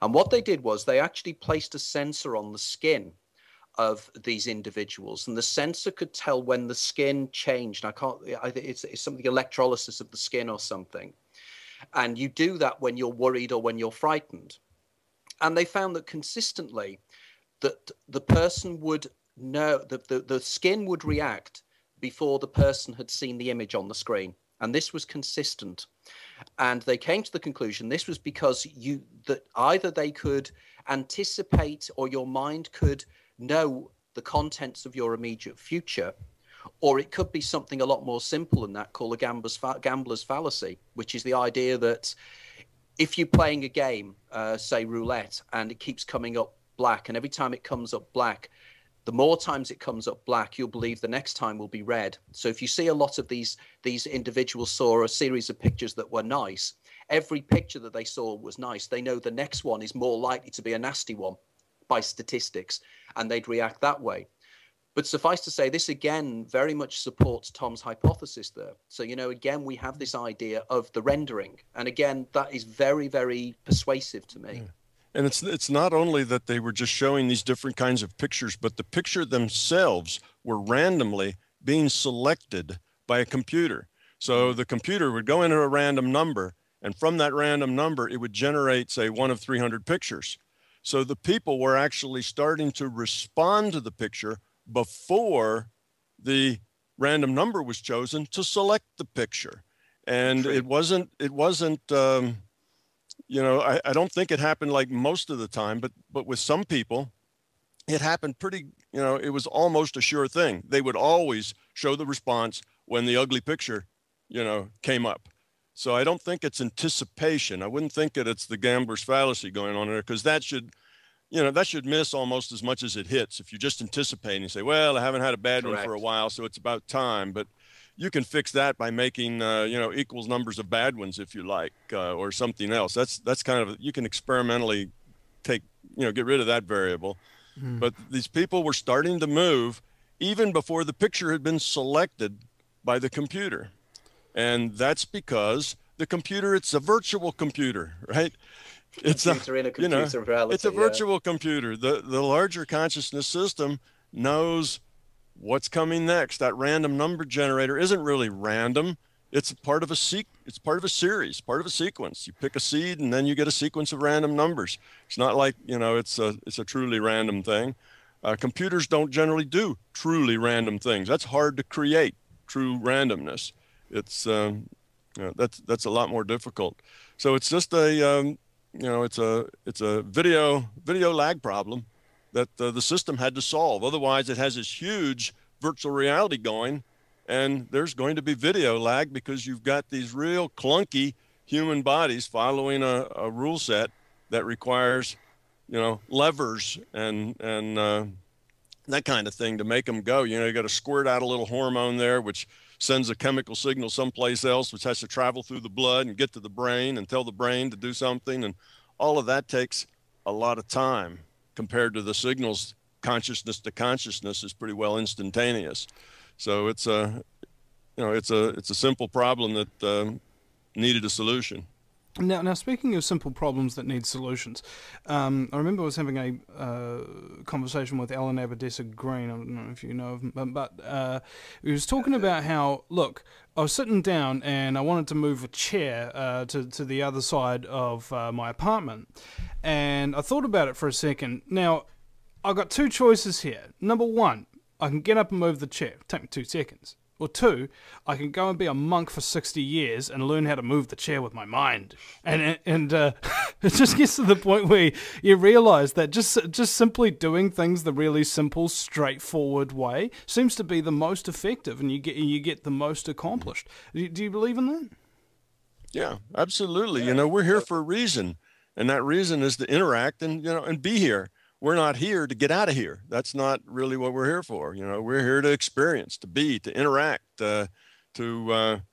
And what they did was they actually placed a sensor on the skin of these individuals, and the sensor could tell when the skin changed. It's something electrolysis of the skin or something. And you do that when you're worried or when you're frightened. And they found that consistently, that the person would know, that the skin would react before the person had seen the image on the screen. And this was consistent. And they came to the conclusion this was because that either they could anticipate, or your mind could know the contents of your immediate future, or it could be something a lot more simple than that, called a gambler's fallacy, which is the idea that if you're playing a game, say roulette, and it keeps coming up black, and every time it comes up black, the more times it comes up black, you'll believe the next time will be red. So if you see a lot of these individuals saw a series of pictures that were nice, every picture that they saw was nice, they know the next one is more likely to be a nasty one by statistics, and they'd react that way. But suffice to say, this again very much supports Tom's hypothesis there. So, again, we have this idea of the rendering. And again, that is very, very persuasive to me. Yeah. And it's not only that they were just showing these different kinds of pictures, but the picture themselves were randomly being selected by a computer. So the computer would go into a random number, and from that random number, it would generate, say, one of 300 pictures. So the people were actually starting to respond to the picture before the random number was chosen to select the picture. And it wasn't I don't think it happened like most of the time, but with some people, it happened pretty, it was almost a sure thing. They would always show the response when the ugly picture, came up. So I don't think it's anticipation. I wouldn't think that it's the gambler's fallacy going on there, because that should miss almost as much as it hits. If you're just anticipating, you say, well, I haven't had a bad one for a while, so it's about time. But, you can fix that by making, equals numbers of bad ones, if you like, or something else. That's kind of, you can experimentally get rid of that variable. But these people were starting to move even before the picture had been selected by the computer. And that's because the computer, it's a virtual computer, right? It's a reality. It's a virtual computer. The larger consciousness system knows what's coming next. That random number generator isn't really random. It's part of a it's part of a series, part of a sequence. You pick a seed and then you get a sequence of random numbers. It's not like, it's a truly random thing. Computers don't generally do truly random things. That's hard to create, true randomness. It's that's a lot more difficult. So it's just it's a video lag problem that the system had to solve. Otherwise, it has this huge virtual reality going, and there's going to be video lag because you've got these real clunky human bodies following a rule set that requires, levers and that kind of thing to make them go. You got to squirt out a little hormone there, which sends a chemical signal someplace else, which has to travel through the blood and get to the brain and tell the brain to do something. And all of that takes a lot of time compared to the signals. Consciousness to consciousness is pretty well instantaneous. So it's a simple problem that needed a solution. Now, speaking of simple problems that need solutions, I remember I was having a conversation with Alan Green. I don't know if you know of him, but he was talking about how, look, I was sitting down and I wanted to move a chair to the other side of my apartment, and I thought about it for a second. Now, I've got two choices here. Number one, I can get up and move the chair. Take me 2 seconds. Or two, I can go and be a monk for 60 years and learn how to move the chair with my mind. And it just gets to the point where you realize that just simply doing things the really simple, straightforward way seems to be the most effective, and you get the most accomplished. Do you believe in that? Yeah, absolutely. We're here for a reason, and that reason is to interact and be here. We're not here to get out of here. That's not really what we're here for. We're here to experience, to be, to interact, to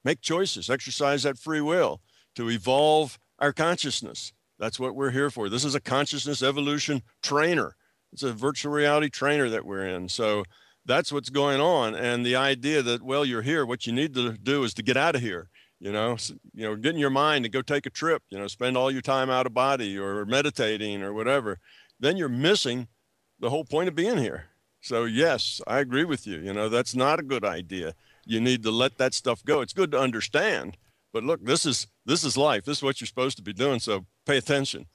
make choices, exercise that free will, to evolve our consciousness. That's what we're here for. This is a consciousness evolution trainer. It's a virtual reality trainer that we're in. So that's what's going on. And the idea that, well, you're here, what you need to do is to get out of here. Get in your mind and go take a trip, spend all your time out of body or meditating or whatever. Then you're missing the whole point of being here. So yes, I agree with you. That's not a good idea. You need to let that stuff go. It's good to understand, but look, this is life. This is what you're supposed to be doing. So pay attention.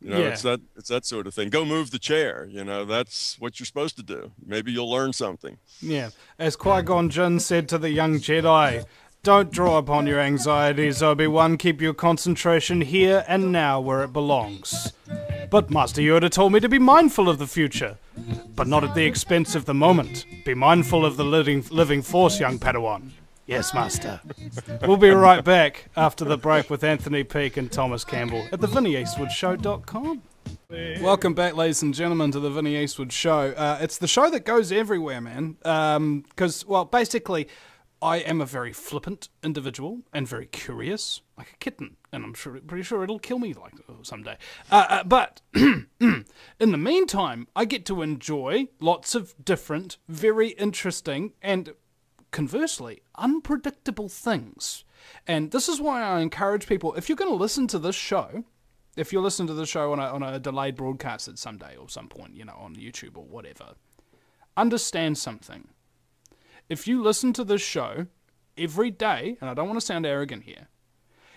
It's that sort of thing. Go move the chair. That's what you're supposed to do. Maybe you'll learn something. Yeah. As Qui-Gon Jinn said to the young Jedi, don't draw upon your anxieties, Obi-Wan. Keep your concentration here and now where it belongs. But Master Yoda told me to be mindful of the future, but not at the expense of the moment. Be mindful of the living force, young Padawan. Yes, Master. We'll be right back after the break with Anthony Peake and Thomas Campbell at the VinnieEastwoodShow.com. Welcome back, ladies and gentlemen, to the Vinnie Eastwood Show. It's the show that goes everywhere, man. Because, basically, I am a very flippant individual and very curious, like a kitten, and I'm pretty sure it'll kill me someday. But in the meantime, I get to enjoy lots of different, very interesting, and conversely, unpredictable things. And this is why I encourage people, if you're going to listen to this show, if you listen to the show on a delayed broadcast at some day or some point, on YouTube or whatever, understand something. If you listen to this show every day, and I don't want to sound arrogant here,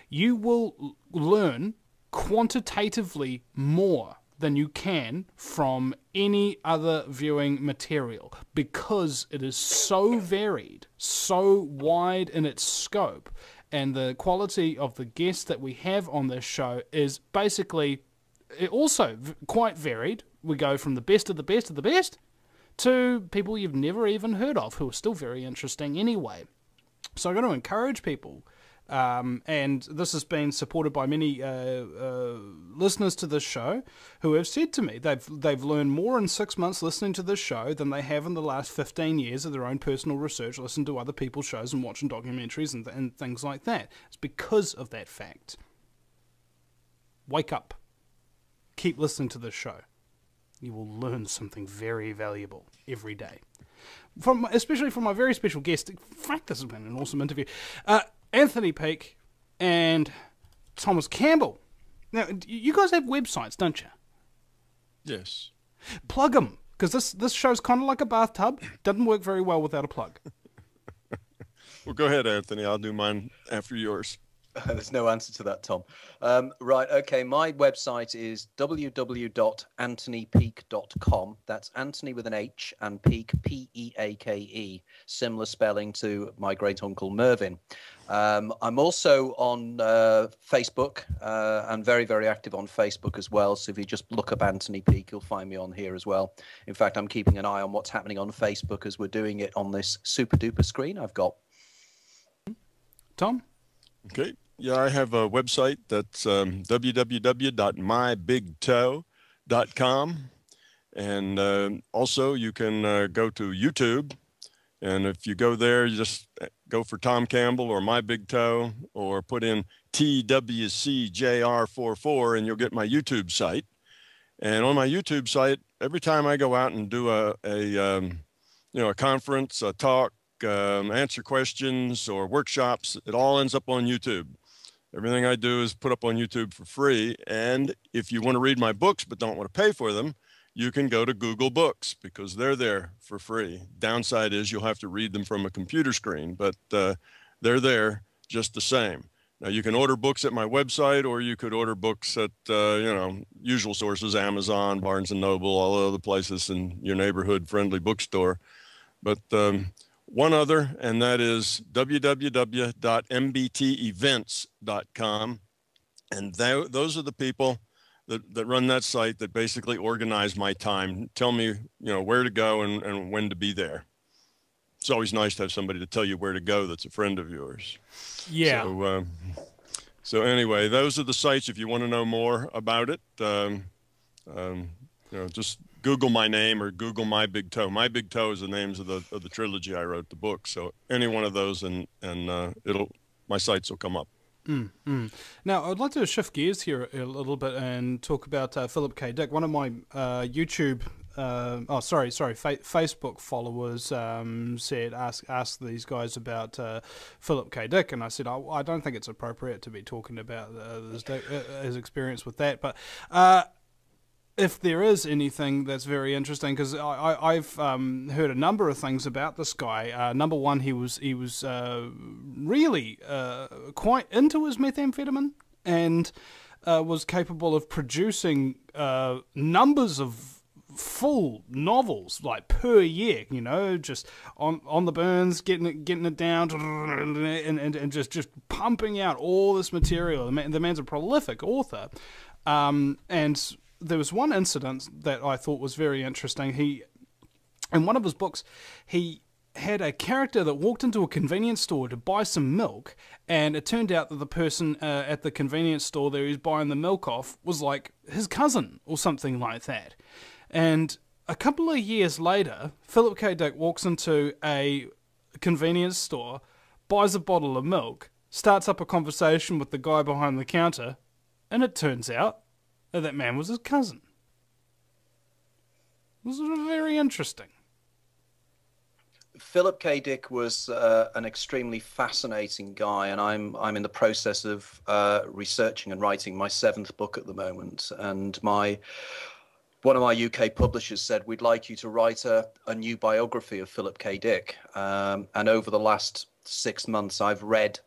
you will learn quantitatively more than you can from any other viewing material, because it is so varied, so wide in its scope, and the quality of the guests that we have on this show is basically also quite varied. We go from the best of the best of the best to people you've never even heard of, who are still very interesting anyway. So I'm going to encourage people, And this has been supported by many listeners to this show who have said to me they've learned more in 6 months listening to this show than they have in the last 15 years of their own personal research, listening to other people's shows and watching documentaries and things like that. It's because of that fact. Wake up. Keep listening to this show. You will learn something very valuable every day. Especially from my very special guest. Frank, this has been an awesome interview. Anthony Peake and Thomas Campbell. Now, you guys have websites, don't you? Yes. Plug them, because this show's kind of like a bathtub. Doesn't work very well without a plug. Well, go ahead, Anthony. I'll do mine after yours. There's no answer to that, Tom. Right, okay, my website is www.anthonypeake.com. That's Anthony with an H and Peake, P-E-A-K-E, similar spelling to my great-uncle Mervyn. I'm also on Facebook. I'm very, very active on Facebook as well, so if you just look up Anthony Peake, you'll find me on here as well. In fact, I'm keeping an eye on what's happening on Facebook as we're doing it on this super-duper screen I've got. Tom? Okay. Yeah, I have a website that's www.mybigtoe.com. And also you can go to YouTube. And if you go there, you just go for Tom Campbell or My Big Toe or put in TWCJR44 and you'll get my YouTube site. And on my YouTube site, every time I go out and do a conference, a talk, answer questions or workshops, it all ends up on YouTube. Everything I do is put up on YouTube for free. And if you want to read my books but don't want to pay for them, you can go to Google Books because they're there for free. Downside is you'll have to read them from a computer screen, but they're there just the same. Now, you can order books at my website, or you could order books at, usual sources, Amazon, Barnes & Noble, all the other places in your neighborhood friendly bookstore. But one other, and that is www.mbtevents.com. And those are the people that run that site that basically organize my time, tell me, where to go and when to be there. It's always nice to have somebody to tell you where to go that's a friend of yours. Yeah. So anyway, those are the sites if you want to know more about it. Just Google my name or Google My Big Toe. My Big Toe is the names of the trilogy I wrote the book. So any one of those and my sites will come up. Now, I'd like to shift gears here a little bit and talk about Philip K. Dick. One of my Facebook followers said, ask these guys about Philip K. Dick, and I said, I don't think it's appropriate to be talking about his experience with that, but if there is anything that's very interesting, because I've heard a number of things about this guy. Number one, he was really quite into his methamphetamine and was capable of producing numbers of full novels like per year, just on the burns, getting it down and just pumping out all this material. The man's a prolific author, and there was one incident that I thought was very interesting. In one of his books, he had a character that walked into a convenience store to buy some milk, and it turned out that the person at the convenience store that he was buying the milk off was like his cousin or something like that. And a couple of years later, Philip K. Dick walks into a convenience store, buys a bottle of milk, starts up a conversation with the guy behind the counter, and it turns out that man was his cousin. This was very interesting. Philip K. Dick was an extremely fascinating guy, and I'm in the process of researching and writing my 7th book at the moment. And one of my UK publishers said, we'd like you to write a new biography of Philip K. Dick. And over the last 6 months, I've read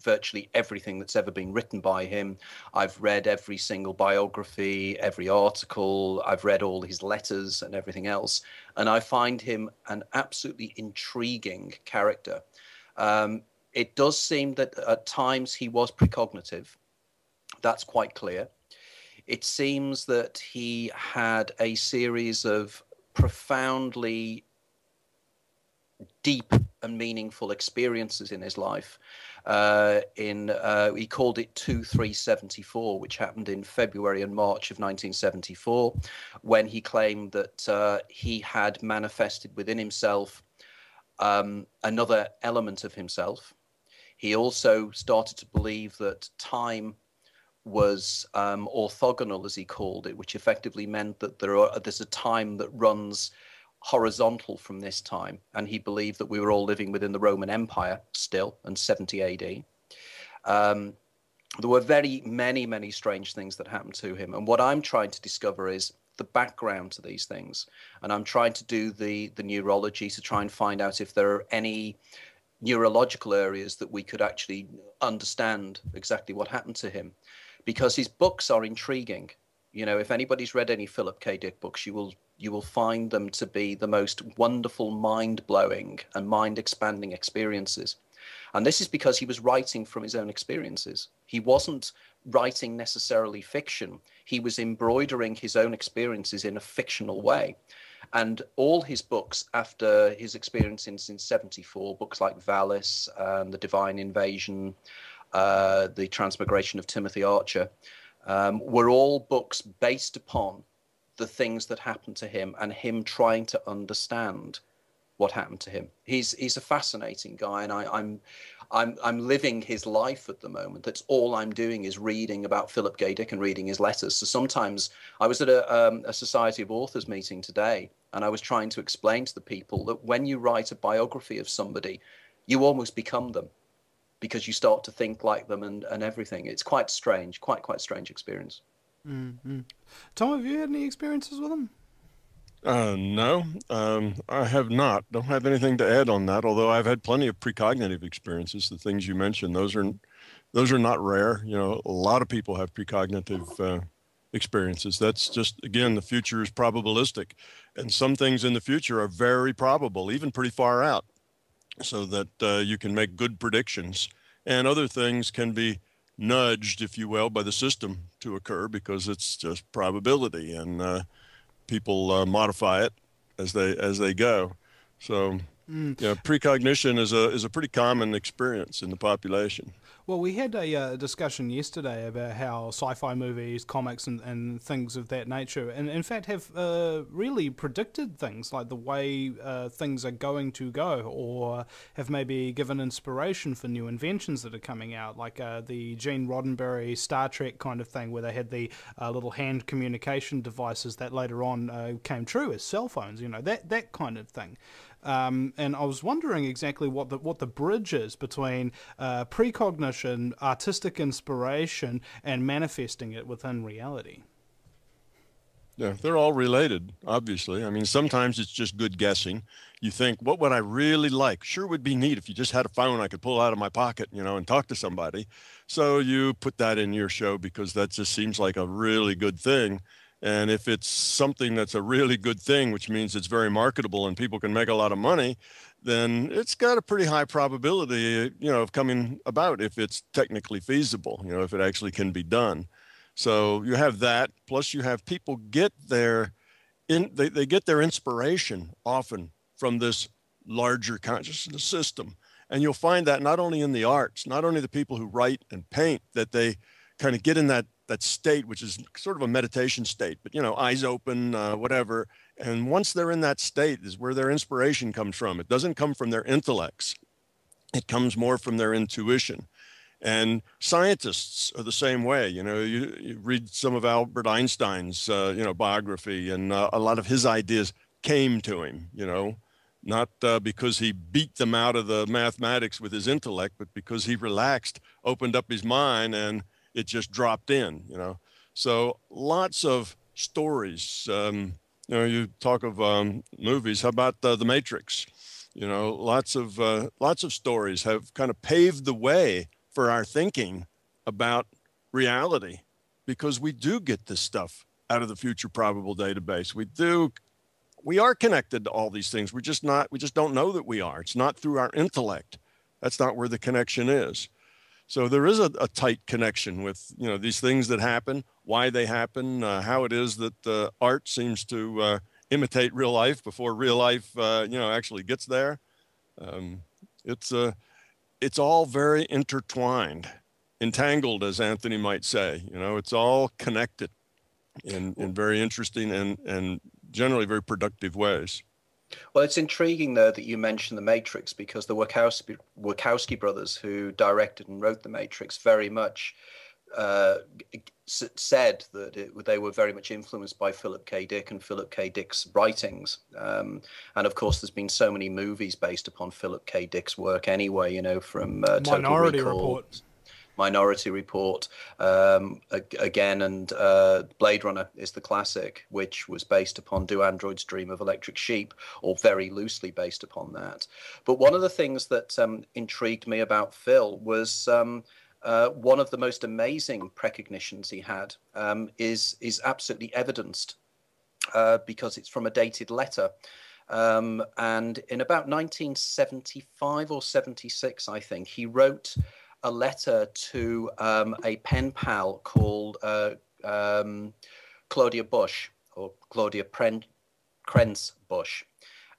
virtually everything that's ever been written by him. I've read every single biography, every article. I've read all his letters and everything else. And I find him an absolutely intriguing character. It does seem that at times he was precognitive. That's quite clear. It seems that he had a series of profoundly deep and meaningful experiences in his life. He called it 2374, which happened in February and March of 1974, when he claimed that he had manifested within himself another element of himself. He also started to believe that time was orthogonal, as he called it, which effectively meant that there's a time that runs horizontal from this time, and he believed that we were all living within the Roman Empire still, and 70 AD. There were many strange things that happened to him, and what I'm trying to discover is the background to these things, and I'm trying to do the neurology to try and find out if there are any neurological areas that we could actually understand exactly what happened to him, because his books are intriguing. You know, if anybody's read any Philip K. Dick books, you will find them to be the most wonderful, mind-blowing and mind-expanding experiences. And this is because he was writing from his own experiences. He wasn't writing necessarily fiction. He was embroidering his own experiences in a fictional way. And all his books after his experiences in 74, books like Valis, The Divine Invasion, The Transmigration of Timothy Archer, were all books based upon the things that happened to him and him trying to understand what happened to him. He's a fascinating guy, and I'm living his life at the moment. That's all I'm doing is reading about Philip K. Dick and reading his letters. So sometimes I was at a Society of Authors meeting today, and I was trying to explain to the people that when you write a biography of somebody, you almost become them, because you start to think like them and everything. It's quite strange, quite strange experience. Mm-hmm. Tom, have you had any experiences with him? No, I have not. Don't have anything to add on that, although I've had plenty of precognitive experiences. The things you mentioned, those are not rare. You know, a lot of people have precognitive experiences. That's just, again, the future is probabilistic, and some things in the future are very probable, even pretty far out, so that you can make good predictions, and other things can be nudged, if you will, by the system to occur because it's just probability, and people modify it as they go. So, yeah, precognition is a pretty common experience in the population. Well, we had a discussion yesterday about how sci-fi movies, comics, and things of that nature, and in fact have really predicted things like the way things are going to go, or have maybe given inspiration for new inventions that are coming out, like the Gene Roddenberry Star Trek kind of thing, where they had the little hand communication devices that later on came true as cell phones. You know, that kind of thing. And I was wondering exactly what the bridge is between precognition, artistic inspiration, and manifesting it within reality. Yeah, they're all related, obviously. I mean, sometimes it's just good guessing. You think, what would I really like? Sure would be neat if you just had a phone I could pull out of my pocket, you know, and talk to somebody. So you put that in your show because that just seems like a really good thing. And if it's something that's a really good thing, which means it's very marketable and people can make a lot of money, then it's got a pretty high probability, you know, of coming about if it's technically feasible, you know, if it actually can be done. So you have that, plus you have people get they get their inspiration often from this larger consciousness system. And you'll find that not only in the arts, not only the people who write and paint, that they kind of get in that state, which is sort of a meditation state, but, you know, eyes open, whatever. And once they're in that state is where their inspiration comes from. It doesn't come from their intellects. It comes more from their intuition. And scientists are the same way. You know, you read some of Albert Einstein's, you know, biography, and a lot of his ideas came to him, you know, not because he beat them out of the mathematics with his intellect, but because he relaxed, opened up his mind, and it just dropped in, you know. So lots of stories. You know, you talk of movies. How about The Matrix? You know, lots of stories have kind of paved the way for our thinking about reality, because we do get this stuff out of the future probable database. We are connected to all these things. We just don't know that we are. It's not through our intellect. That's not where the connection is. So there is a tight connection with, you know, these things that happen, why they happen, how it is that art seems to imitate real life before real life, you know, actually gets there. It's all very intertwined, entangled, as Anthony might say. You know, it's all connected in very interesting and generally very productive ways. Well, it's intriguing, though, that you mentioned The Matrix, because the Wachowski brothers, who directed and wrote The Matrix, very much said that they were very much influenced by Philip K. Dick and Philip K. Dick's writings. And of course, there's been so many movies based upon Philip K. Dick's work anyway, you know, from Minority Report. Minority Report, again, and Blade Runner is the classic, which was based upon Do Androids Dream of Electric Sheep, or very loosely based upon that. But one of the things that intrigued me about Phil was one of the most amazing precognitions he had is absolutely evidenced because it's from a dated letter. And in about 1975 or 76, I think, he wrote a letter to a pen pal called Claudia Bush, or Claudia Krenz Bush.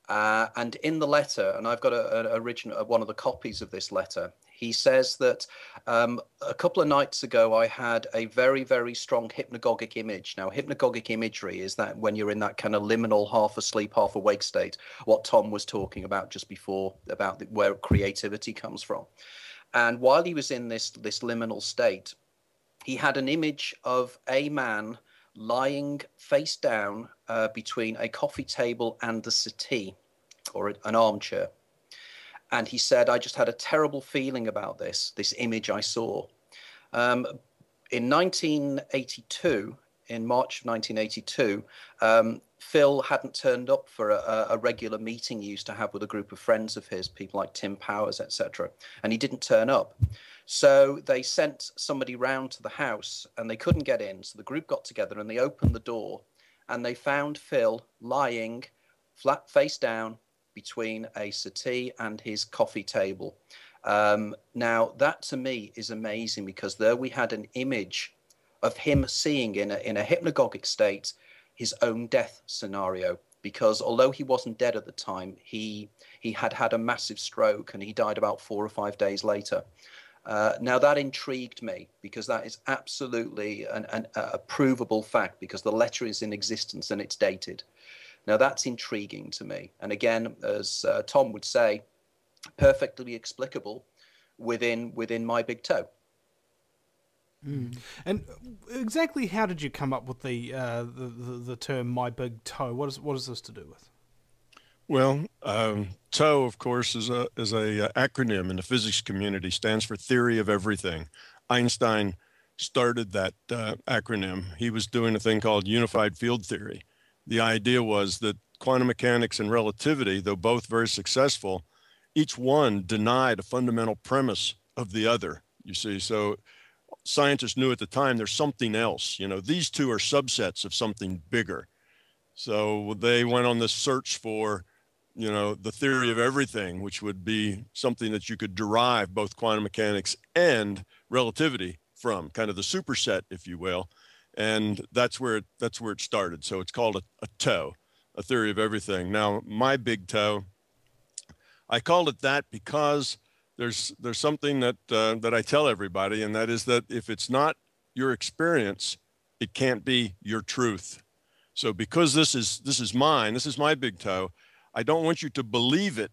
And in the letter, and I've got an original, one of the copies of this letter, he says that a couple of nights ago, I had a very, very strong hypnagogic image. Now, hypnagogic imagery is that when you're in that kind of liminal, half asleep, half awake state, what Tom was talking about just before, about where creativity comes from. And while he was in this liminal state, he had an image of a man lying face down between a coffee table and the settee, or an armchair. And he said, I just had a terrible feeling about this image I saw. In 1982, in March of 1982, Phil hadn't turned up for a regular meeting he used to have with a group of friends of his, people like Tim Powers, etc. And he didn't turn up. So they sent somebody round to the house and they couldn't get in. So the group got together and they opened the door and they found Phil lying flat face down between a settee and his coffee table. Now, that to me is amazing, because there we had an image of him seeing in a hypnagogic state his own death scenario, because although he wasn't dead at the time, he had a massive stroke and he died about 4 or 5 days later. Now that intrigued me, because that is absolutely a provable fact, because the letter is in existence and it's dated. Now that's intriguing to me, and again, as Tom would say, perfectly explicable within my big toe. Mm. And exactly how did you come up with the term "my big toe"? What is this to do with? Well, TOE, of course, is a acronym in the physics community. Stands for Theory of Everything. Einstein started that acronym. He was doing a thing called unified field theory. The idea was that quantum mechanics and relativity, though both very successful, each one denied a fundamental premise of the other. You see, so scientists knew at the time there's something else. You know, these two are subsets of something bigger. So they went on this search for, you know, the theory of everything, which would be something that you could derive both quantum mechanics and relativity from, kind of the superset, if you will. And that's where it started. So it's called a TOE, a theory of everything. Now, my big toe, I called it that because there's something that I tell everybody, and that is that if it's not your experience, it can't be your truth. So because this is mine, this is my big toe, I don't want you to believe it.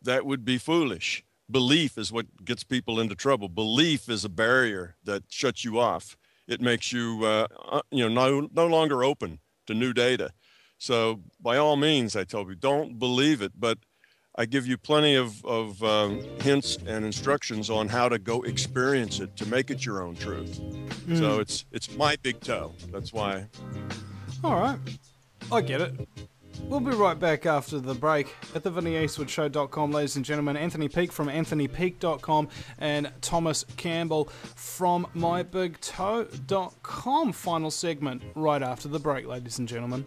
That would be foolish. Belief is what gets people into trouble. Belief is a barrier that shuts you off. It makes you, no longer open to new data. So by all means, I tell you, don't believe it, but I give you plenty of hints and instructions on how to go experience it to make it your own truth. Mm. So it's my big toe. That's why. All right, I get it. We'll be right back after the break at the VinnyEastwoodShow.com, ladies and gentlemen. Anthony Peake from AnthonyPeake.com and Thomas Campbell from MyBigToe.com. Final segment right after the break, ladies and gentlemen.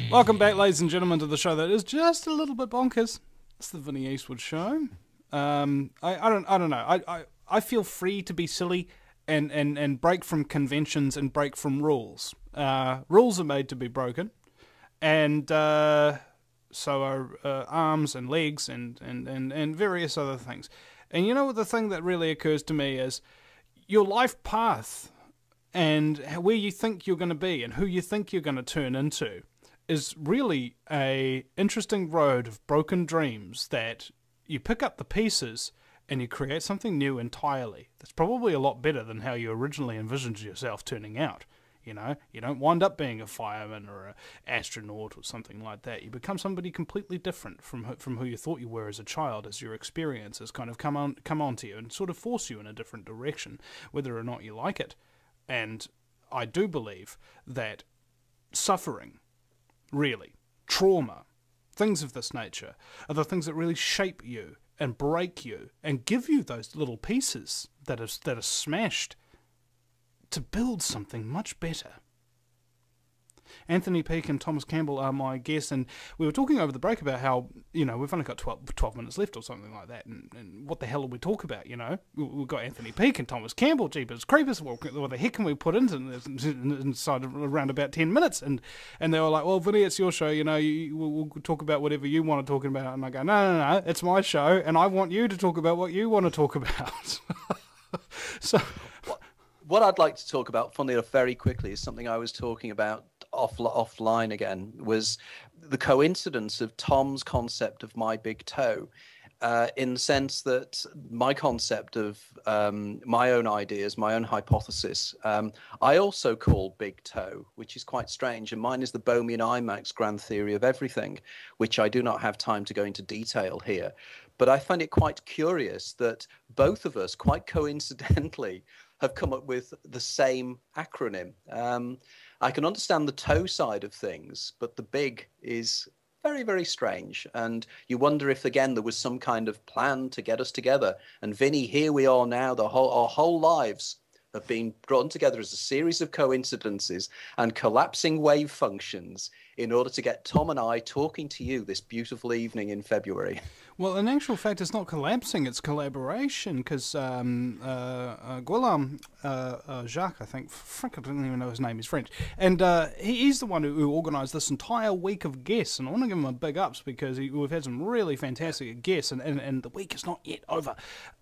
Welcome back, ladies and gentlemen, to the show that is just a little bit bonkers. It's the Vinny Eastwood Show. I don't know. I feel free to be silly and break from conventions and break from rules. Rules are made to be broken. And so are arms and legs and various other things. And you know what the thing that really occurs to me is your life path and where you think you're going to be and who you think you're going to turn into is really a interesting road of broken dreams that you pick up the pieces and you create something new entirely. That's probably a lot better than how you originally envisioned yourself turning out. You know, you don't wind up being a fireman or an astronaut or something like that. You become somebody completely different from who you thought you were as a child, as your experiences kind of come on to you and sort of force you in a different direction, whether or not you like it. And I do believe that suffering, really, trauma, things of this nature, are the things that really shape you and break you and give you those little pieces that are smashed to build something much better. Anthony Peake and Thomas Campbell are my guests, and we were talking over the break about how, you know, we've only got 12 minutes left or something like that, and what the hell will we talk about, you know? We've got Anthony Peake and Thomas Campbell, jeepers creepers, what the heck can we put inside around about 10 minutes? And they were like, well, Vinny, it's your show, you know, we'll talk about whatever you want to talk about. And I go, no, it's my show, and I want you to talk about what you want to talk about. So... What I'd like to talk about, funnily enough, very quickly, is something I was talking about offline again, was the coincidence of Tom's concept of my big toe, in the sense that my concept of my own ideas, my own hypothesis, I also call big toe, which is quite strange. And mine is the Bohmian-Imax grand theory of everything, which I do not have time to go into detail here. But I find it quite curious that both of us, quite coincidentally, have come up with the same acronym. I can understand the toe side of things, but the big is very, very strange. And you wonder if, again, there was some kind of plan to get us together. And Vinny, here we are now. Our whole lives have been brought together as a series of coincidences and collapsing wave functions in order to get Tom and I talking to you this beautiful evening in February. Well, in actual fact, it's not collapsing, it's collaboration, because Guillaume Jacques, I think, I don't even know his name, he's French, and he's the one who organised this entire week of guests, and I want to give him a big ups because we've had some really fantastic guests, and the week is not yet over.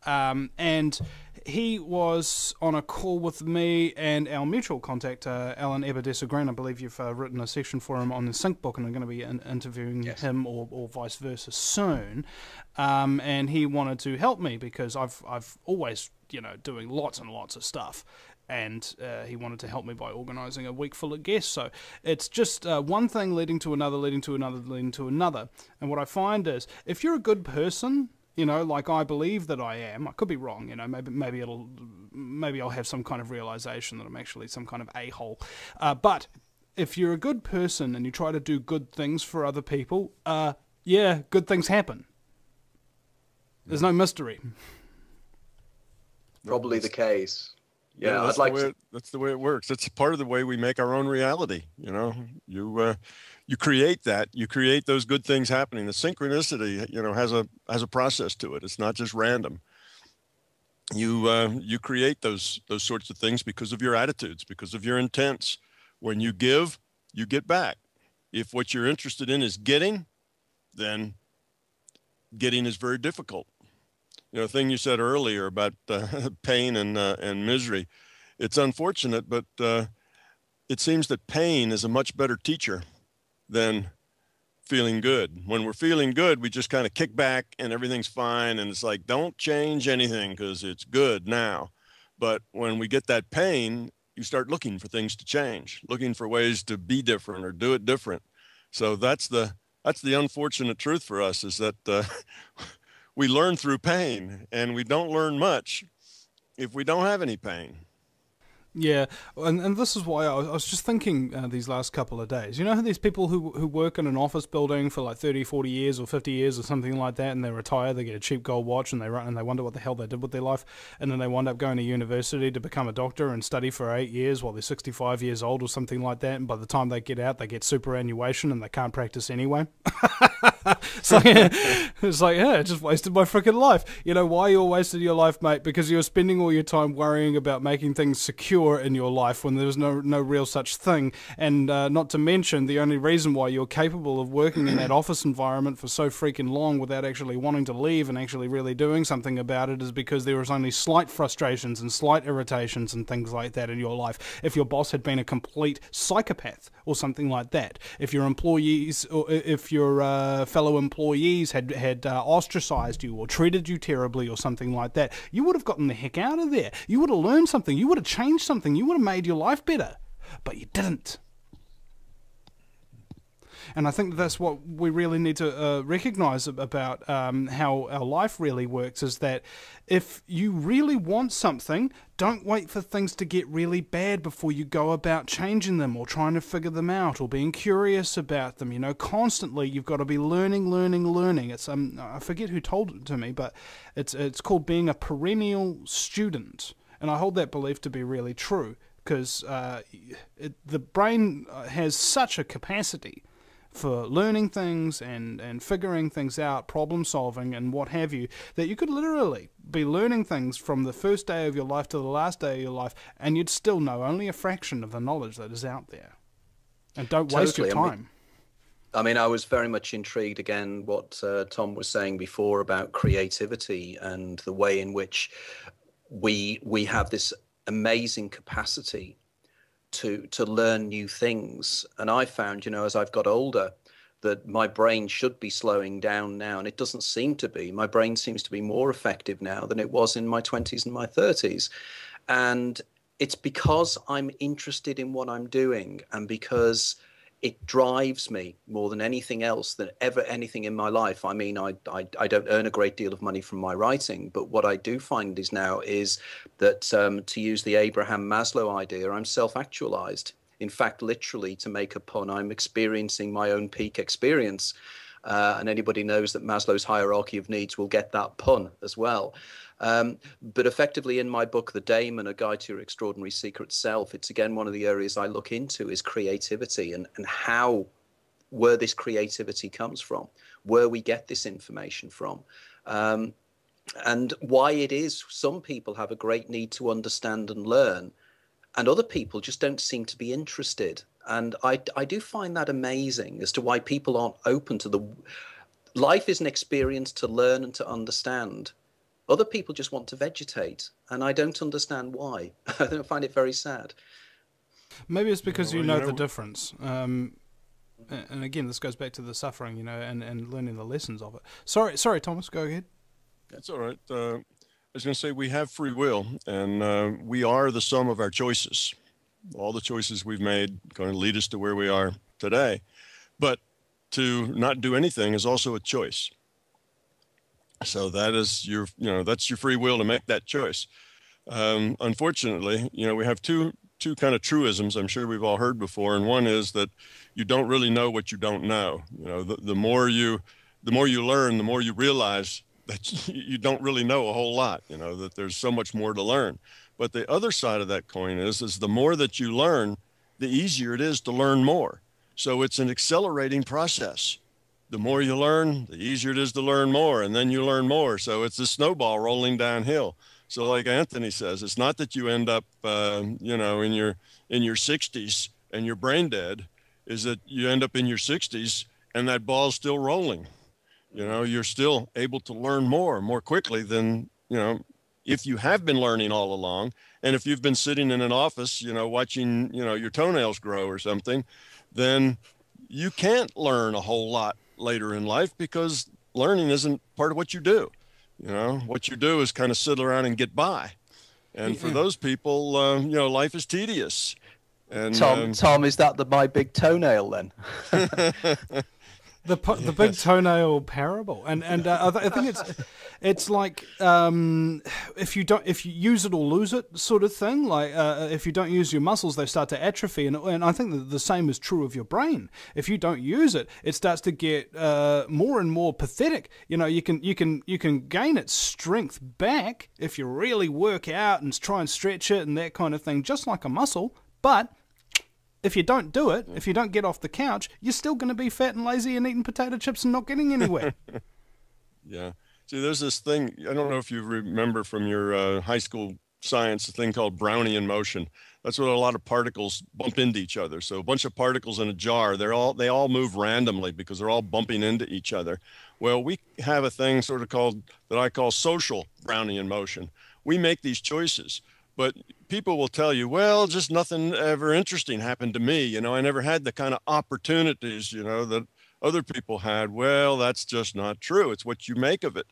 And he was on a call with me and our mutual contact, Alan Eberdessa-Green. I believe you've written a section for him on the Sync book, and I'm going to be interviewing him or vice versa soon. And he wanted to help me because I've always, you know, doing lots and lots of stuff. And he wanted to help me by organising a week full of guests. So it's just one thing leading to another, leading to another, leading to another. And what I find is, if you're a good person, you know, like I believe that I am, I could be wrong, you know, maybe I'll have some kind of realisation that I'm actually some kind of a-hole. But if you're a good person and you try to do good things for other people, yeah, good things happen. There's no mystery. Probably the case. Yeah, that's the way it works. It's part of the way we make our own reality. You know, you create that. You create those good things happening. The synchronicity, you know, has a process to it. It's not just random. You create those sorts of things because of your attitudes, because of your intents. When you give, you get back. If what you're interested in is getting, then getting is very difficult. You know, the thing you said earlier about pain and misery, it's unfortunate, but it seems that pain is a much better teacher than feeling good. When we're feeling good, we just kind of kick back and everything's fine. And it's like, don't change anything because it's good now. But when we get that pain, you start looking for things to change, looking for ways to be different or do it different. So that's the unfortunate truth for us, is that we learn through pain, and we don't learn much if we don't have any pain. Yeah, and this is why I was just thinking these last couple of days. You know, these people who work in an office building for like 30, 40 years or 50 years or something like that, and they retire, they get a cheap gold watch, and they wonder what the hell they did with their life, and then they wind up going to university to become a doctor and study for 8 years while they're 65 years old or something like that, and by the time they get out, they get superannuation and they can't practice anyway. It's like, yeah, I just wasted my freaking life. You know, why you all wasted your life, mate? Because you were spending all your time worrying about making things secure for in your life when there was no real such thing, and not to mention the only reason why you're capable of working in that office environment for so freaking long without actually wanting to leave and actually really doing something about it is because there was only slight frustrations and slight irritations and things like that in your life. If your boss had been a complete psychopath or something like that, if your employees or if your fellow employees had ostracized you or treated you terribly or something like that, you would have gotten the heck out of there. You would have learned something. You would have changed something. You would have made your life better. But you didn't. And I think that's what we really need to recognize about how our life really works, is that if you really want something, don't wait for things to get really bad before you go about changing them or trying to figure them out or being curious about them. You know, constantly you've got to be learning. It's I forget who told it to me, but it's called being a perennial student. And I hold that belief to be really true, because the brain has such a capacity for learning things and figuring things out, problem solving and what have you, that you could literally be learning things from the first day of your life to the last day of your life, and you'd still know only a fraction of the knowledge that is out there. And don't waste your time. I mean, I was very much intrigued again what Tom was saying before about creativity and the way in which we have this amazing capacity to learn new things. And I found, you know, as I've got older, that my brain should be slowing down now, and it doesn't seem to be. My brain seems to be more effective now than it was in my 20s and my 30s. And it's because I'm interested in what I'm doing, and because it drives me more than anything else, than ever anything in my life. I mean, I don't earn a great deal of money from my writing, but what I do find is that to use the Abraham Maslow idea, I'm self-actualized. In fact, literally, to make a pun, I'm experiencing my own peak experience. And anybody knows that Maslow's hierarchy of needs will get that pun as well. But effectively in my book, The Daemon, A Guide to Your Extraordinary Secret Self, it's again one of the areas I look into is creativity and how, where this creativity comes from, where we get this information from, and why it is some people have a great need to understand and learn, and other people just don't seem to be interested. And I do find that amazing as to why people aren't open to the... Life is an experience to learn and to understand. Other people just want to vegetate, and I don't understand why. I don't find it very sad. Maybe it's because you know the difference. And again, this goes back to the suffering, you know, and learning the lessons of it. Sorry, Thomas, go ahead. That's all right. I was going to say we have free will, and we are the sum of our choices. All the choices we've made going to lead us to where we are today. But to not do anything is also a choice. So that is that's your free will to make that choice. Unfortunately, we have two kind of truisms I'm sure we've all heard before, and one is that you don't really know what you don't know. The more you learn, the more you realize that you don't really know a whole lot. That there's so much more to learn. But the other side of that coin is the more that you learn, the easier it is to learn more. So it's an accelerating process. The more you learn, the easier it is to learn more, and then you learn more. So it's a snowball rolling downhill. So like Anthony says, it's not that you end up, in your 60s and you're brain dead, is that you end up in your 60s and that ball's still rolling. You're still able to learn more quickly than, if you have been learning all along. And if you've been sitting in an office, watching, your toenails grow or something, then you can't learn a whole lot later in life because learning isn't part of what you do. What you do is kind of sit around and get by. And for those people, life is tedious. And Tom, is that my big toenail then? The big toenail parable, and I think it's like if you use it or lose it sort of thing. Like if you don't use your muscles, they start to atrophy, and I think that the same is true of your brain. If you don't use it, it starts to get more and more pathetic. You can gain its strength back if you really work out and try and stretch it and that kind of thing, just like a muscle, but if you don't do it, if you don't get off the couch, you're still going to be fat and lazy and eating potato chips and not getting anywhere. Yeah. See, there's this thing, I don't know if you remember from your high school science a thing called Brownian motion. That's what a lot of particles bump into each other. So a bunch of particles in a jar, they all move randomly because they're all bumping into each other. Well, we have a thing sort of called, that I call social Brownian motion. We make these choices, but people will tell you, well, just nothing ever interesting happened to me. You know, I never had the kind of opportunities, you know, that other people had. Well, that's just not true. It's what you make of it.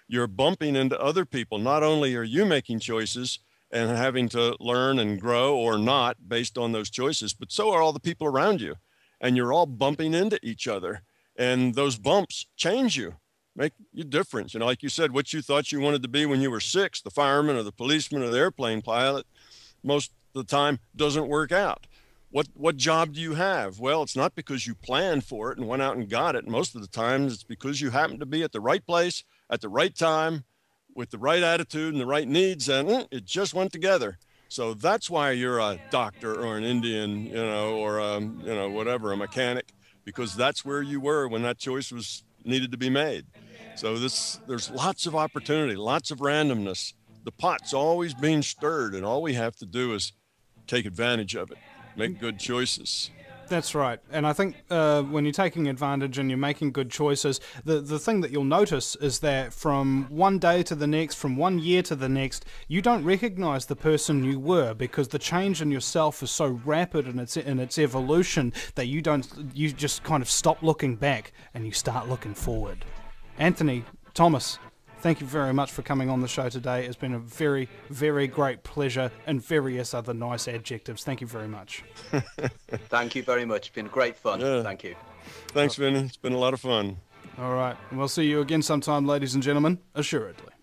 You're bumping into other people. Not only are you making choices and having to learn and grow or not based on those choices, but so are all the people around you. And you're all bumping into each other. And those bumps change you, make you different. You know, like you said, what you thought you wanted to be when you were 6, the fireman or the policeman or the airplane pilot, most of the time doesn't work out. What job do you have? Well, it's not because you planned for it and went out and got it. Most of the time, it's because you happen to be at the right place at the right time with the right attitude and the right needs, and it just went together. So that's why you're a doctor or an Indian, you know, or you know, whatever, a mechanic, because that's where you were when that choice was needed to be made. So there's lots of opportunity, lots of randomness. The pot's always being stirred, and all we have to do is take advantage of it. Make good choices. That's right. And I think when you're taking advantage and you're making good choices, the thing that you'll notice is that from one day to the next, from 1 year to the next, you don't recognize the person you were, because the change in yourself is so rapid in its evolution that you just kind of stop looking back and you start looking forward. Anthony, Thomas, thank you very much for coming on the show today. It's been a very, very great pleasure, and various other nice adjectives. Thank you very much. Thank you very much. It's been great fun. Yeah. Thank you. Thanks, Vinny. It's been a lot of fun. All right. And we'll see you again sometime, ladies and gentlemen, assuredly.